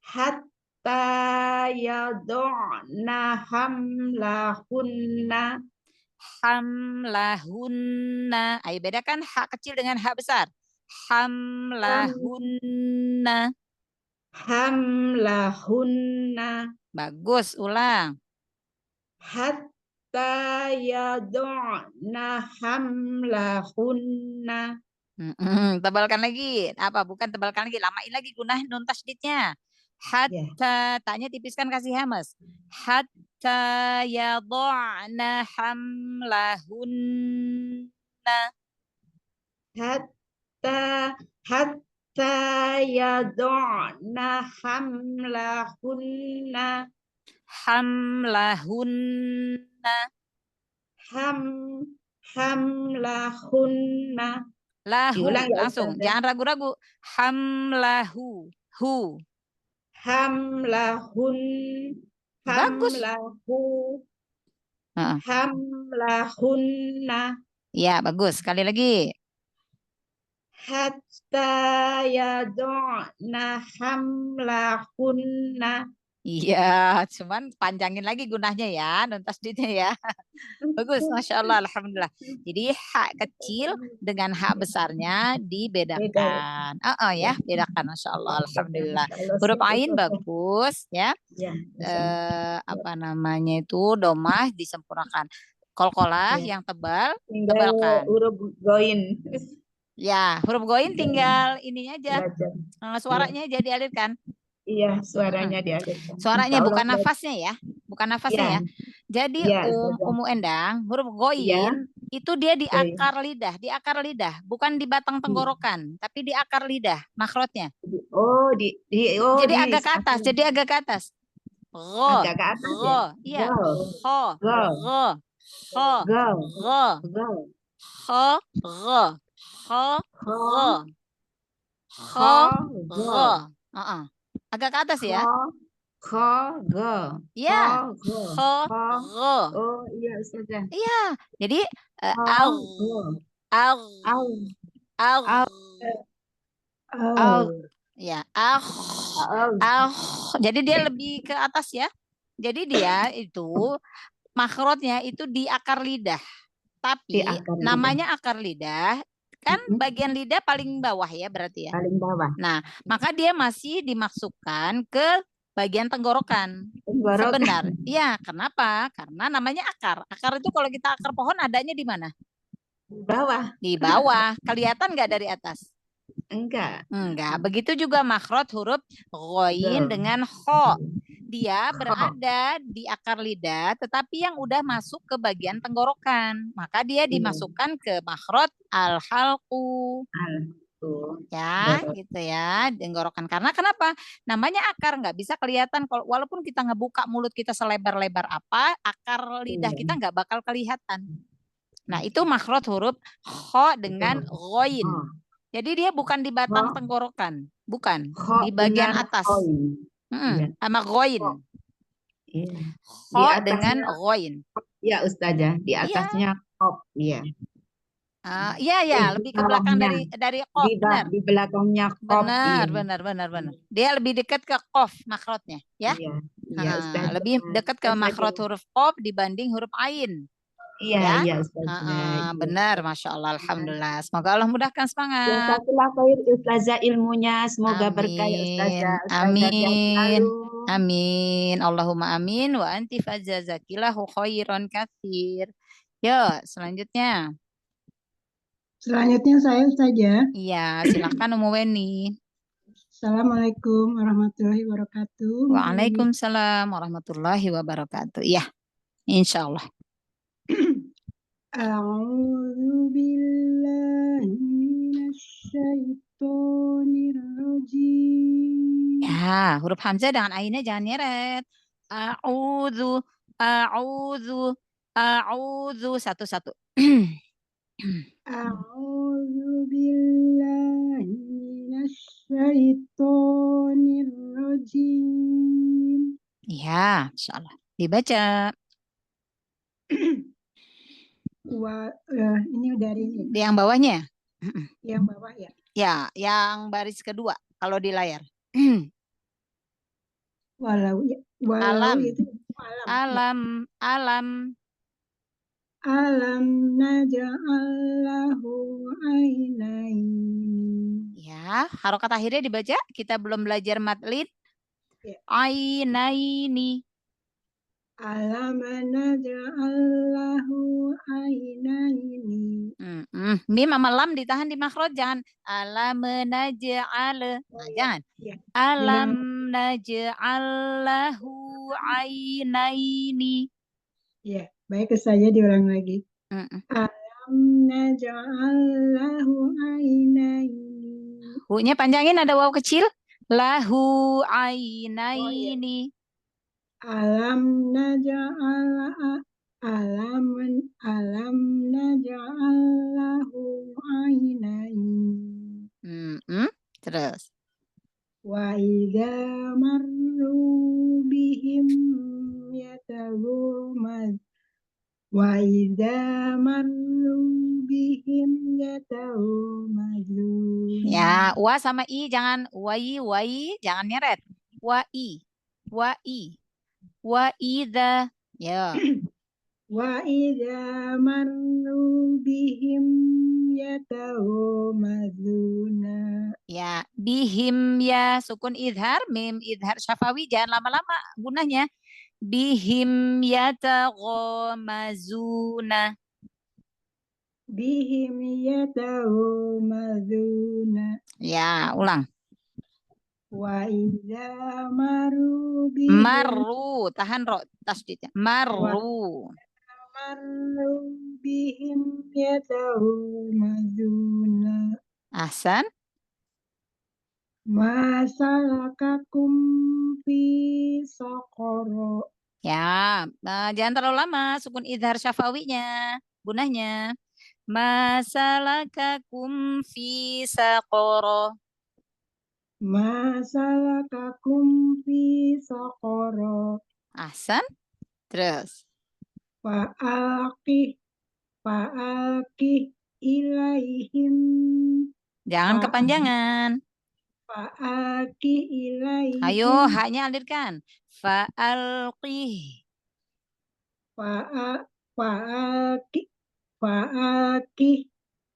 Hatta yadu'na hamlahunna. hamlahunna. Ayo bedakan ha kecil dengan ha besar. Hamlahunna. Hamlahunna. Bagus, ulang. Hatta yadu'na hamlahunna. Tebalkan lagi. Apa? Bukan tebalkan lagi. Lamain lagi gunah nun tasdidnya. Hatta. Taknya tipiskan kasih hamas. Hatta yadu'na hamlahunna. Hatta yadu'na hamlahunna. Hamlahunna. Hamlahunna. Lahu, Diulang ya langsung. Ustazah. Jangan ragu-ragu. Hamlahu. Hu. Hamlahun. Bagus. Hamlahu. Heeh. Hamlahunna. Ya, bagus. Sekali lagi. Hatta yadu'na hamlahunna. Iya, cuman panjangin lagi gunahnya ya, nun tasdidnya ya. Bagus, Masya Allah, Alhamdulillah. Jadi hak kecil dengan hak besarnya dibedakan. Ya, bedakan, Masya Allah, Alhamdulillah. Huruf ain bagus ya. Ya, Apa namanya itu domah disempurnakan. Kolkolah Ya. yang tebal, tinggal tebalkan. huruf goin. Ya, huruf goin tinggal ininya aja, Belajar. suaranya aja dialirkan. Iya, suaranya dialirkan. Suaranya Insya bukan Allah nafasnya ya, bukan nafasnya ya. Jadi Iya, Ustazah. Umu Endang, huruf goin Iya. itu dia di Goin. akar lidah, bukan di batang tenggorokan, tapi di akar lidah, makhrajnya. Oh, Jadi agak ke atas, jadi agak ke atas. Go, agak ke atas ya. go, iya. Ho, Go. go, ho, Go. go, Go. ho, go, ho, go, ho, go. Agak ke atas ya. Go. Go. Iya. Go. Ho, go. Oh, iya Ustazah. Iya. Jadi Au. au, Au. au, Au. ya, Au. Jadi dia lebih ke atas ya. Jadi dia itu makhrajnya itu di akar lidah. Tapi namanya akar lidah kan bagian lidah paling bawah ya berarti ya. Paling bawah. Nah, maka dia masih dimasukkan ke bagian tenggorokan. Sebenarnya. Iya, kenapa? Karena namanya akar. Akar itu kalau kita akar pohon adanya di mana? Di bawah. Di bawah. Kelihatan nggak dari atas? Enggak. Begitu juga makhraj huruf ghain dengan kho. Dia berada di akar lidah, tetapi yang udah masuk ke bagian tenggorokan. Maka dia dimasukkan ke makhraj al-halqu. Ya, gitu ya, tenggorokan. Karena kenapa? Namanya akar, nggak bisa kelihatan. Walaupun kita ngebuka mulut kita selebar-lebar apa, akar lidah kita nggak bakal kelihatan. Nah, itu makhraj huruf kho dengan ghain. Jadi dia bukan di batang tenggorokan, bukan di bagian atas. Sama ghain. Kho dengan ghain. Ya Ustazah, di atasnya qaf, iya. Iya, lebih ke belakang dari qaf, benar. Di belakangnya qaf. Benar. Dia lebih dekat ke qaf makhrajnya, ya. Iya, Ustazah. Lebih dekat ke makhraj huruf qaf dibanding huruf ain. Iya, Ustazah. Benar, Masya Allah, Alhamdulillah. Semoga Allah mudahkan semangat. Jazakallah khair Ustazah ilmunya. Semoga berkah ya Ustazah. Amin. Allahumma amin. Wa anti fajazakillahu khairan katsir. Yo, selanjutnya. Selanjutnya saya Ustazah. Iya, silakan Umu Weni. Assalamualaikum warahmatullahi wabarakatuh. Waalaikumsalam warahmatullahi wabarakatuh. Iya, insya Allah. A'udzu billahi minasyaitonir rajim. Ya, huruf hamzah dengan ainnya jangan nyeret. A'udzu satu-satu. A'udzu billahi minasyaitonir rajim. Ya, insyaallah. Dibaca. Ini dari ini. Yang bawahnya? Yang bawah ya. Ya, yang baris kedua kalau di layar. Walau alam. Itu alam. Alam naja'allahu ainaini. Ya, harokat akhirnya dibaca. Kita belum belajar madlid. Ya. Ainaini. Alam naja'allahu ainaini. Mim sama lam ditahan di makhraj, jangan alam naj'al. Nah, jangan. Ya. Alam naj'allahu ainaini. Ya, baik saja diulang lagi. Alam naj'allahu ainaini. Hu-nya panjangin, ada waw kecil. Lahu ainaini. Alam naj'al lahu ainain. Terus. Wa idza marru bihim yataghamaz. Wa idza marru bihim yataghamazun. Ya, wa sama i jangan wai jangan nyeret. Wa idza ya. Wa idza marru bihim yataghamazuna. Ya, bihim ya sukun idhar, mim idhar syafawi jangan lama-lama gunanya. Bihim yataghamazuna. Bihim yataghamazuna. Ya, ulang. Wa idza maru bihim. Marru, tahan ro tasdidnya. Marru. Marru bihim yataghamazuna. Ahsan. Ma salakakum fi saqara. Ya, jangan terlalu lama sukun idhar syafawinya, gunahnya. Masalakakum fi saqara. Masalakakum fi saqara. Ahsan. Terus. Fa'alqih ilaihim. Jangan kepanjangan. Fa'alqih ilaihim. Ayo, haknya alirkan. Fa'alqih. Fa'alqih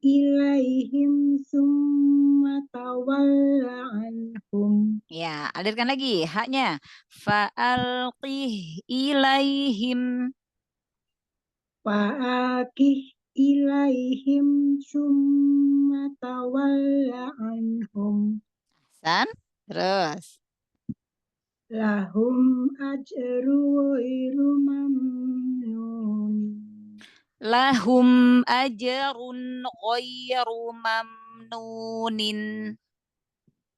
ilaihim summa tawalla anhum. Ya, alirkan lagi haknya. Fa'alqih ilaihim. Fa'alqih ilaihim summa tawalla anhum. Ahsan. Terus. Lahum ajru ghairu mamnun. Lahum ajrun ghairu mamnunin.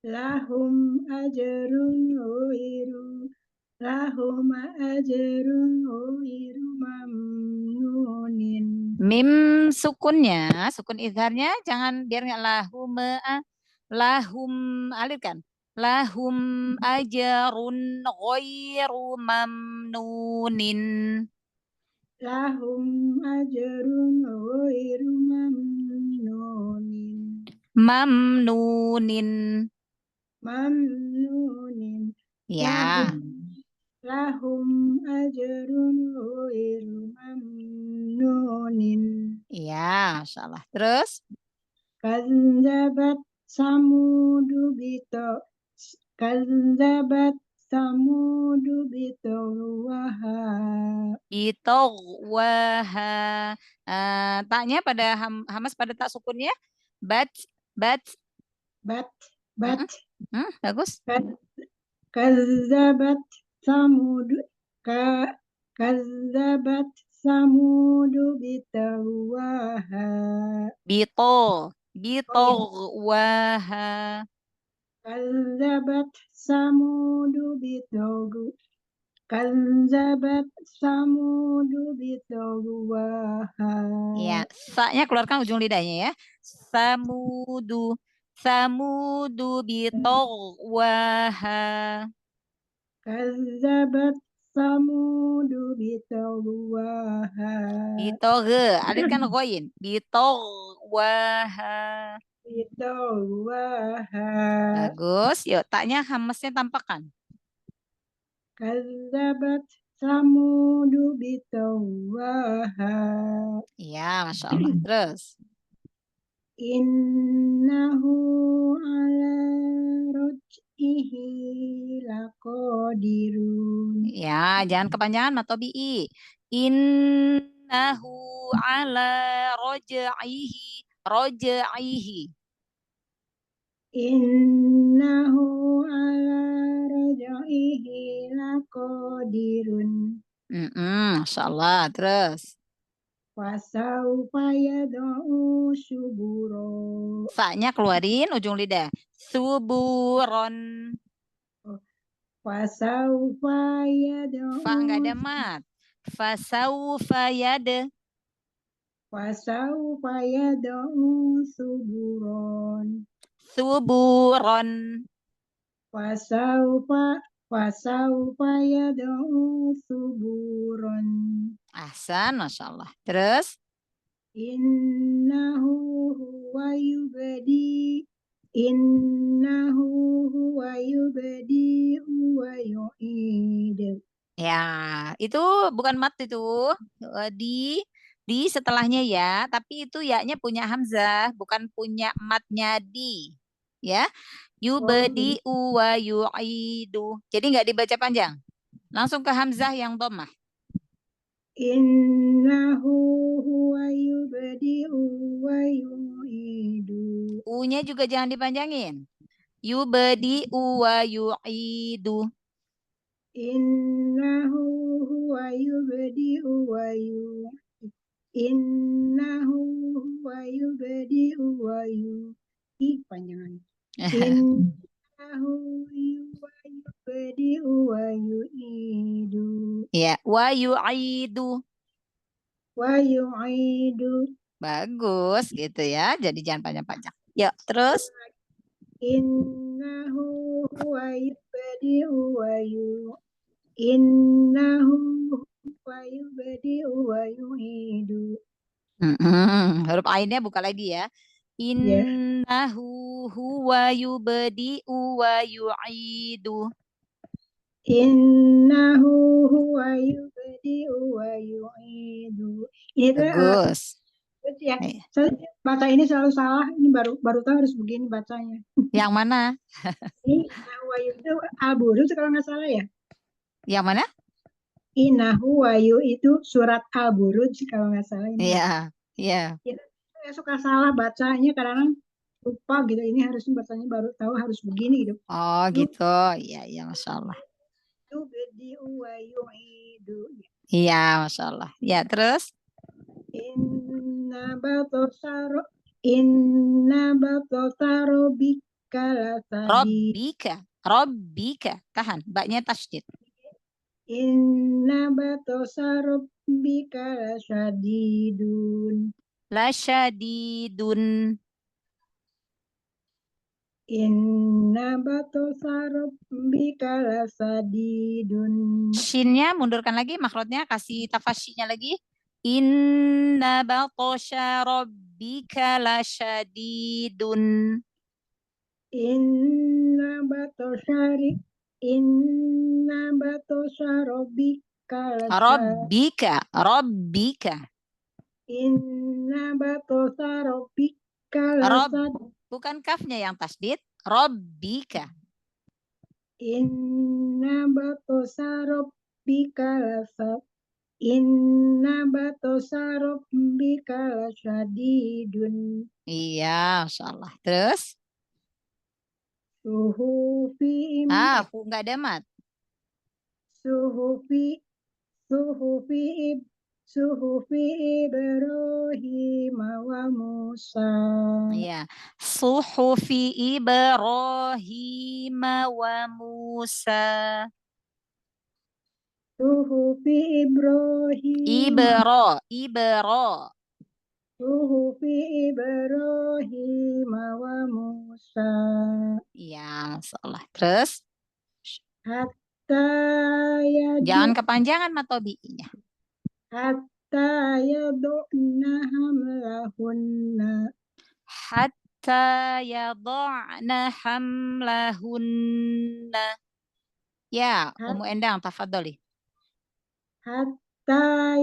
Lahum ajrun ghairu mamnunin. Mim sukunnya, sukun idharnya jangan biar nggak lahum alirkan. Lahum ajrun ghairu mamnunin. Lahum ajrun ghairu mamnunin. Mamnunin. Ya. Lahum ajrun ghairu mamnunin. Ya, insyaallah. Terus? Kazzabat samudu bito. Kazzabat samudu bitawwaha. Bitawwaha. Taknya pada hamas pada tak sukunnya. Bagus. Kazzabat samudu bitawwaha. Bitawwaha. Kazzabat samudu bitawwaha. Ya, sa-nya keluarkan ujung lidahnya ya. Samudu bitawwaha. Kazzabat samudu bitawwaha. Bitoghe, alirkan ghoin. Bitawwaha. Bagus. Yuk, taknya hamasnya tampakkan. Kazzabat samudu bitawwaha. Iya, Masya Allah. Terus. Innahu ala raj'ihi laqadirun. Ya, jangan kepanjangan matobi'i. Innahu ala raj'ihi. Innahu ala raj'ihi laqadirun. Masya Allah. Terus. Fasawfa yad'u suburo. Sa-nya keluarin ujung lidah. Suburon. Fasaufa Fa nggak ada yad'u mat. Fasaufa yad. Fasaufa yad'u suburon. Suburon. Fasaufa yad'u suburon. Ahsan, Masya Allah. Terus? Innahu huwa yubdi wa yu'idu. Ya, itu bukan mat itu. Di setelahnya ya, tapi itu ya-nya punya hamzah, bukan punya matnya di. Ya. Yubdi'u wa yu'idu. Jadi nggak dibaca panjang. Langsung ke hamzah yang dhammah. Innahu huwa yubdi'u wa yu'idu. U-nya juga jangan dipanjangin. Yubdi'u wa yu'idu. Innahu huwa yubdi'u wa yu'idu. Innahu huwa yubdi'u wa yu'idu. Panjangan. Innahu huwa yubdi'u wa yu'idu. Ya, wa yu'idu. Wa yu'idu. Bagus gitu ya. Jadi jangan panjang-panjang. Yuk, terus. Innahu huwa yubdi'u wa yu'idu. Innahu huwa yubdi'u wa yu'idu. Huruf ainnya buka lagi ya. Innahu huwa yubdi'u wa yu'idu. Innahu huwa yubdi'u wa yu'idu. Ini tuh Bagus. ya. Saya baca ini selalu salah. Ini baru tahu harus begini bacanya. Yang mana? Ini wa itu al-buruj kalau nggak salah ya. Yang mana? Innahu wa itu surat al-buruj kalau nggak salah ini. Iya, iya. Saya suka salah bacanya kadang lupa gitu. Ini harusnya bacanya baru tahu harus begini gitu. Oh gitu. Iya, iya, Masya Allah. Yubdi'u wa yu'idu. Iya, Masya Allah. Ya, terus? Inna batosaro bika lasadi. Robbika. Tahan. Baknya tasydid. Inna batosaro bika lasadidun. Lasyadidun. Inna batosaro bika lasadidun. Shinnya mundurkan lagi. Makhrajnya kasih tafasyinya lagi. Inna batosha rabbika lasyadidun. Inna batosha rabbika Rabbika. Inna batosha rabbika lasadidun. Bukan kafnya yang tasdid. Rabbika. Inna batosha rabbika lasadidun. Inna batosha rabbika lasadidun. Iya, Masya Allah. Terus? Suhufi Nggak ada mat. Suhufi Ibrahim wa Musa. Iya. Suhufi Ibrahim wa Musa. Suhufi Ibrahim. Suhufi Ibrahim wa Musa. Iya, Masya Terus? Hatta Jangan kepanjangan matobi'inya. Hatta yadu'na hamlahunna. Hatta yadu'na hamlahunna. Ya, Ummu Endang, tafadholi. Hatta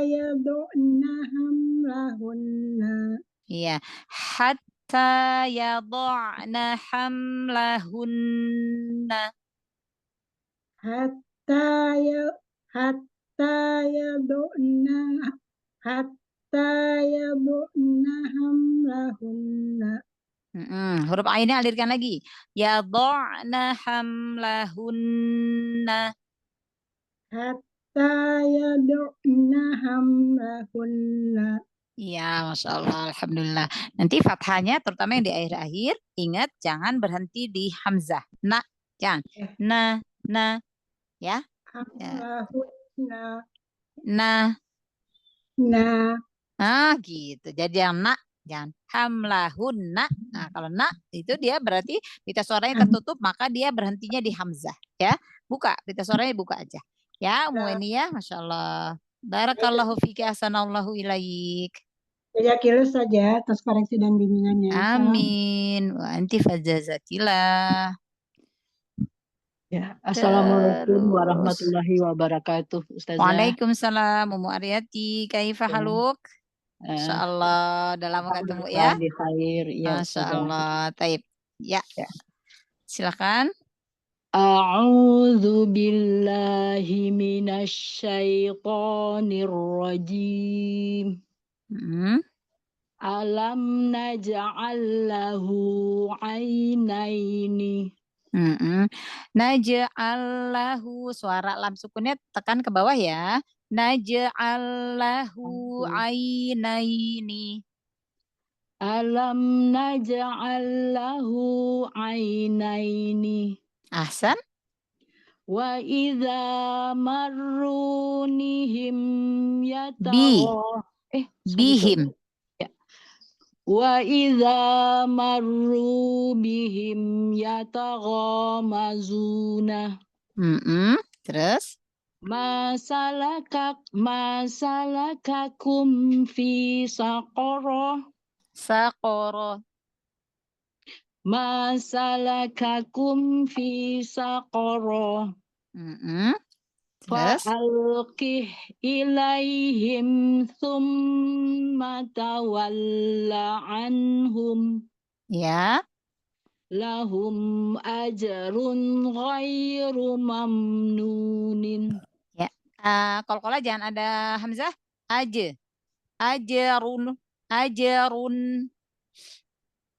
yadu'na hamlahunna. Iya. Hatta yadu'na hamlahunna. Hatta yadu'na hamlahunna. Huruf ainnya alirkan lagi. Yadu'na hamlahunna. Hatta yadu'na hamlahunna. Iya, Masya Allah, Alhamdulillah. Nanti fathahnya, terutama yang di akhir-akhir, ingat jangan berhenti di hamzah. Jangan. Ya. Nah, ya. Hamlahunna. Nah, Nah, gitu. Jadi yang nak, jangan hamlahunna. Nah, kalau nak itu dia berarti pita suaranya ketutup, maka dia berhentinya di hamzah, ya. Buka, pita suaranya buka aja. Ya, Mueniyah, Masya Allah. Barakallahu fiki ahsanallahu ilaik. Jazakallah saja atas koreksi dan bimbingannya. Amin. Wa anti fajazatillah. Ya, Assalamualaikum Terus. warahmatullahi wabarakatuh, Ustazah. Waalaikumsalam, Umu Ariyati. Kaifa haluk? Masya Allah, udah lama gak ketemu ya. Di khair, ya Masya Ustazah. Allah. Taib. Ya. Silakan. A'udzu billahi minasyaitonir rajim. Alam naj'al lahu 'ainaini. Naj'allahu, suara lam sukunnya tekan ke bawah ya. Naj'allahu 'ainaini. Alam naj'al lahu 'ainaini. Ahsan. Wa idza marrunihim bihim. Ya. Wa idza marru bihim yataghamazuna. Terus Masalakakum fi saqara. Masalakakum fi saqara. Terus Fa'alqih ilaihim thumma tawalla anhum. Ya. Lahum ajrun ghairu mamnunin. Ya. Qalqalah jangan ada hamzah. Ajrun.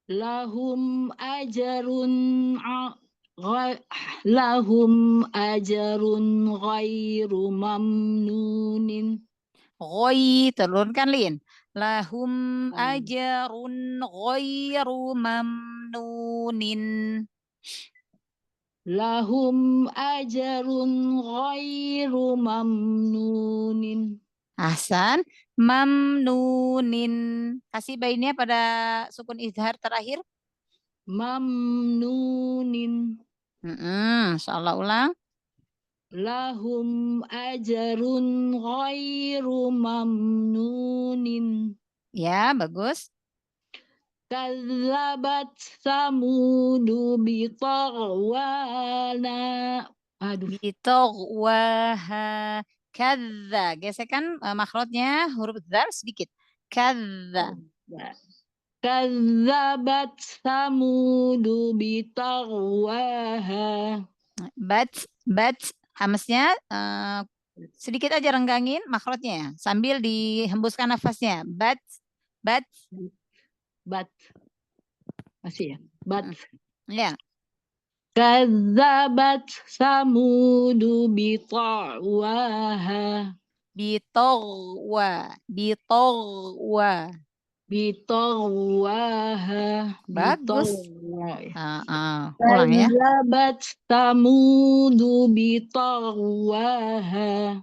Lahum ajrun ghairu mamnunin. Turunkan lin. Lahum ajrun ghairu mamnunin. Lahum ajrun ghairu mamnunin. Ahsan. Mamnunin. Kasih bainnya pada sukun izhar terakhir. Mamnunin. Insyaallah ulang. Lahum ajrun ghairu mamnunin. Ya, bagus. Kadzabat samudu bitaghwana. Bitaghwaha. Kadza. Gesekan makhrajnya huruf dzal sedikit. Kadza. Kadzabat samudu bitaghwaha. Bat hamznya sedikit aja renggangin makhrajnya sambil dihembuskan nafasnya. Bat. Masih ya? Bat. Ya. Kadzabat samudu bitaghwaha. Bitaghwa. Bagus. Ulang ya. Kadzabat samudu bitaghwaha.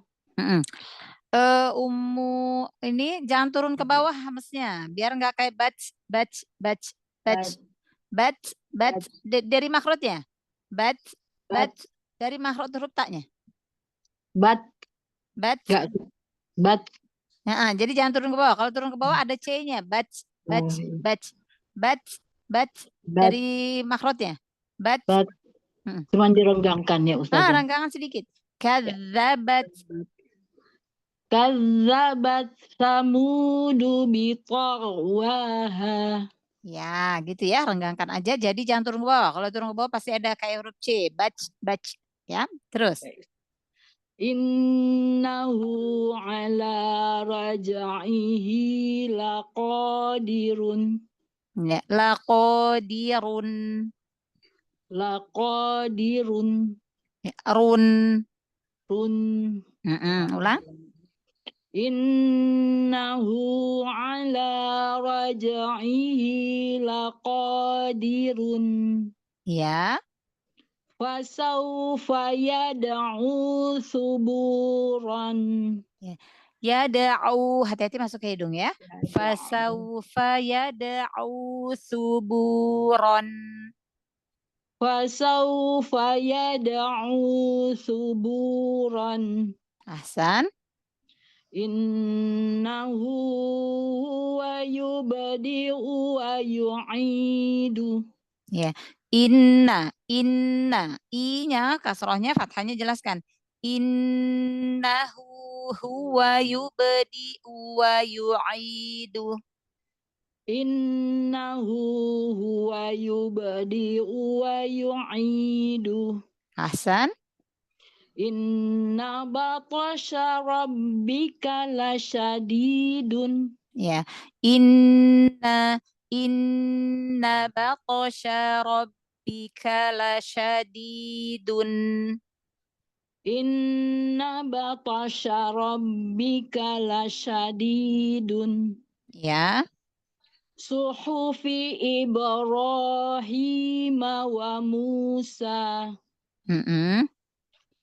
Ummu ini jangan turun ke bawah hamznya biar nggak kayak batch dari makhrajnya. Batch dari makhraj huruf taknya. Bat. Jadi jangan turun ke bawah. Kalau turun ke bawah ada C-nya. Batch dari makhrajnya. Batch. Cuma direnggangkan ya Ustazah. Renggangan sedikit. Kadzabat samudu bitaghwaha. Ya, gitu ya, renggangkan aja. Jadi jangan turun ke bawah. Kalau turun ke bawah pasti ada kayak huruf C, batch, ya. Terus. Innahu ala raj'ihi laqadirun. Ya, laqadirun. Ya, run. Ulang. Innahu ala raj'ihi laqadirun. Ya. Fasaufa yad'u suburan. Yada'u, hati-hati masuk ke hidung ya. Fasaufa yada'u suburan. Fasaufa yad'u suburan. Ahsan. Innahu huwa yubdi'u wa yu'idu. Ya. Inna, i-nya kasrohnya fathahnya jelaskan. Innahu huwa yubdi'u wa yu'idu. Innahu huwa yubdi'u wa yu'idu. Ahsan. Inna batasha rabbika lasyadidun. Ya. Inna batasha rabbika lasyadidun. Inna batasha rabbika lasyadidun. Ya. Suhufi Ibrahim wa Musa.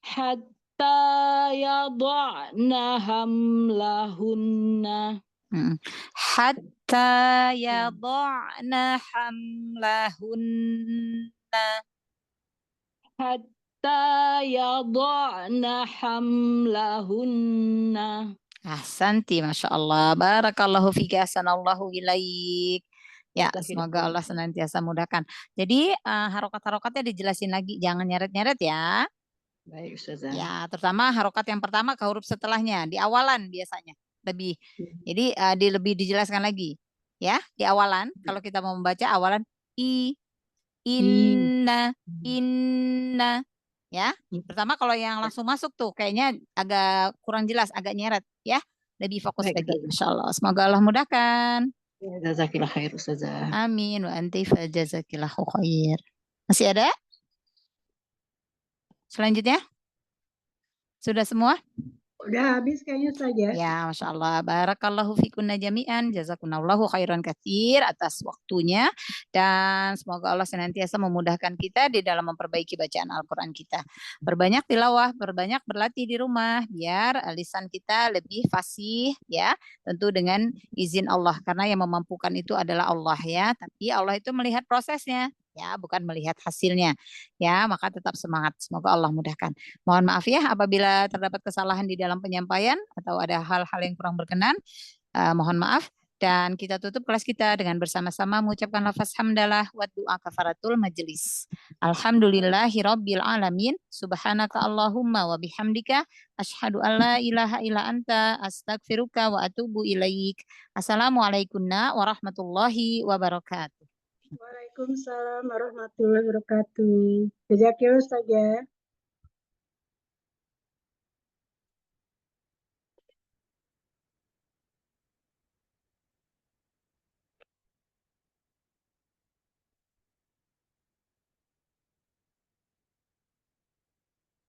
Hatta yada'na hamlahunna. Hatta yada'na hamlahunna. Hatta yada'na hamlahunna. Ahsanti, Masya Allah. Barakallahu fika, ahsanallahu ilaik. Ya, semoga Allah senantiasa mudahkan. Jadi harokat-harokatnya dijelasin lagi, jangan nyeret-nyeret ya. Baik, Ustazah. Ya, terutama harokat yang pertama ke huruf setelahnya, di awalan biasanya lebih. Jadi lebih dijelaskan lagi. Ya, di awalan kalau kita mau membaca awalan inna. Ya, pertama kalau yang langsung masuk tuh kayaknya agak kurang jelas, agak nyeret ya. Lebih fokus lagi. Insyaallah. Semoga Allah mudahkan. Jazakillah khair, Ustazah. Amin wa anti fa jazakillahu khair. Masih ada? Selanjutnya? Sudah semua? Udah habis kayaknya saja. Ya, Masya Allah. Barakallahu fikunna jami'an. Jazakunallahu khairan katsir atas waktunya. Dan semoga Allah senantiasa memudahkan kita di dalam memperbaiki bacaan Al-Quran kita. Berbanyak tilawah, berbanyak berlatih di rumah. Biar lisan kita lebih fasih ya. Tentu dengan izin Allah. Karena yang memampukan itu adalah Allah ya. Tapi Allah itu melihat prosesnya. Ya, bukan melihat hasilnya. Ya, maka tetap semangat. Semoga Allah mudahkan. Mohon maaf ya apabila terdapat kesalahan di dalam penyampaian atau ada hal-hal yang kurang berkenan. Mohon maaf. Dan kita tutup kelas kita dengan bersama-sama mengucapkan lafaz hamdalah wa doa kafaratul majelis. Alhamdulillahirabbil alamin. Subhanaka Allahumma wa bihamdika asyhadu an la ilaha illa anta astaghfiruka wa atubu ilaik. Assalamualaikum warahmatullahi wabarakatuh. Waalaikumsalam warahmatullahi wabarakatuh. Jazakillah Ustazah.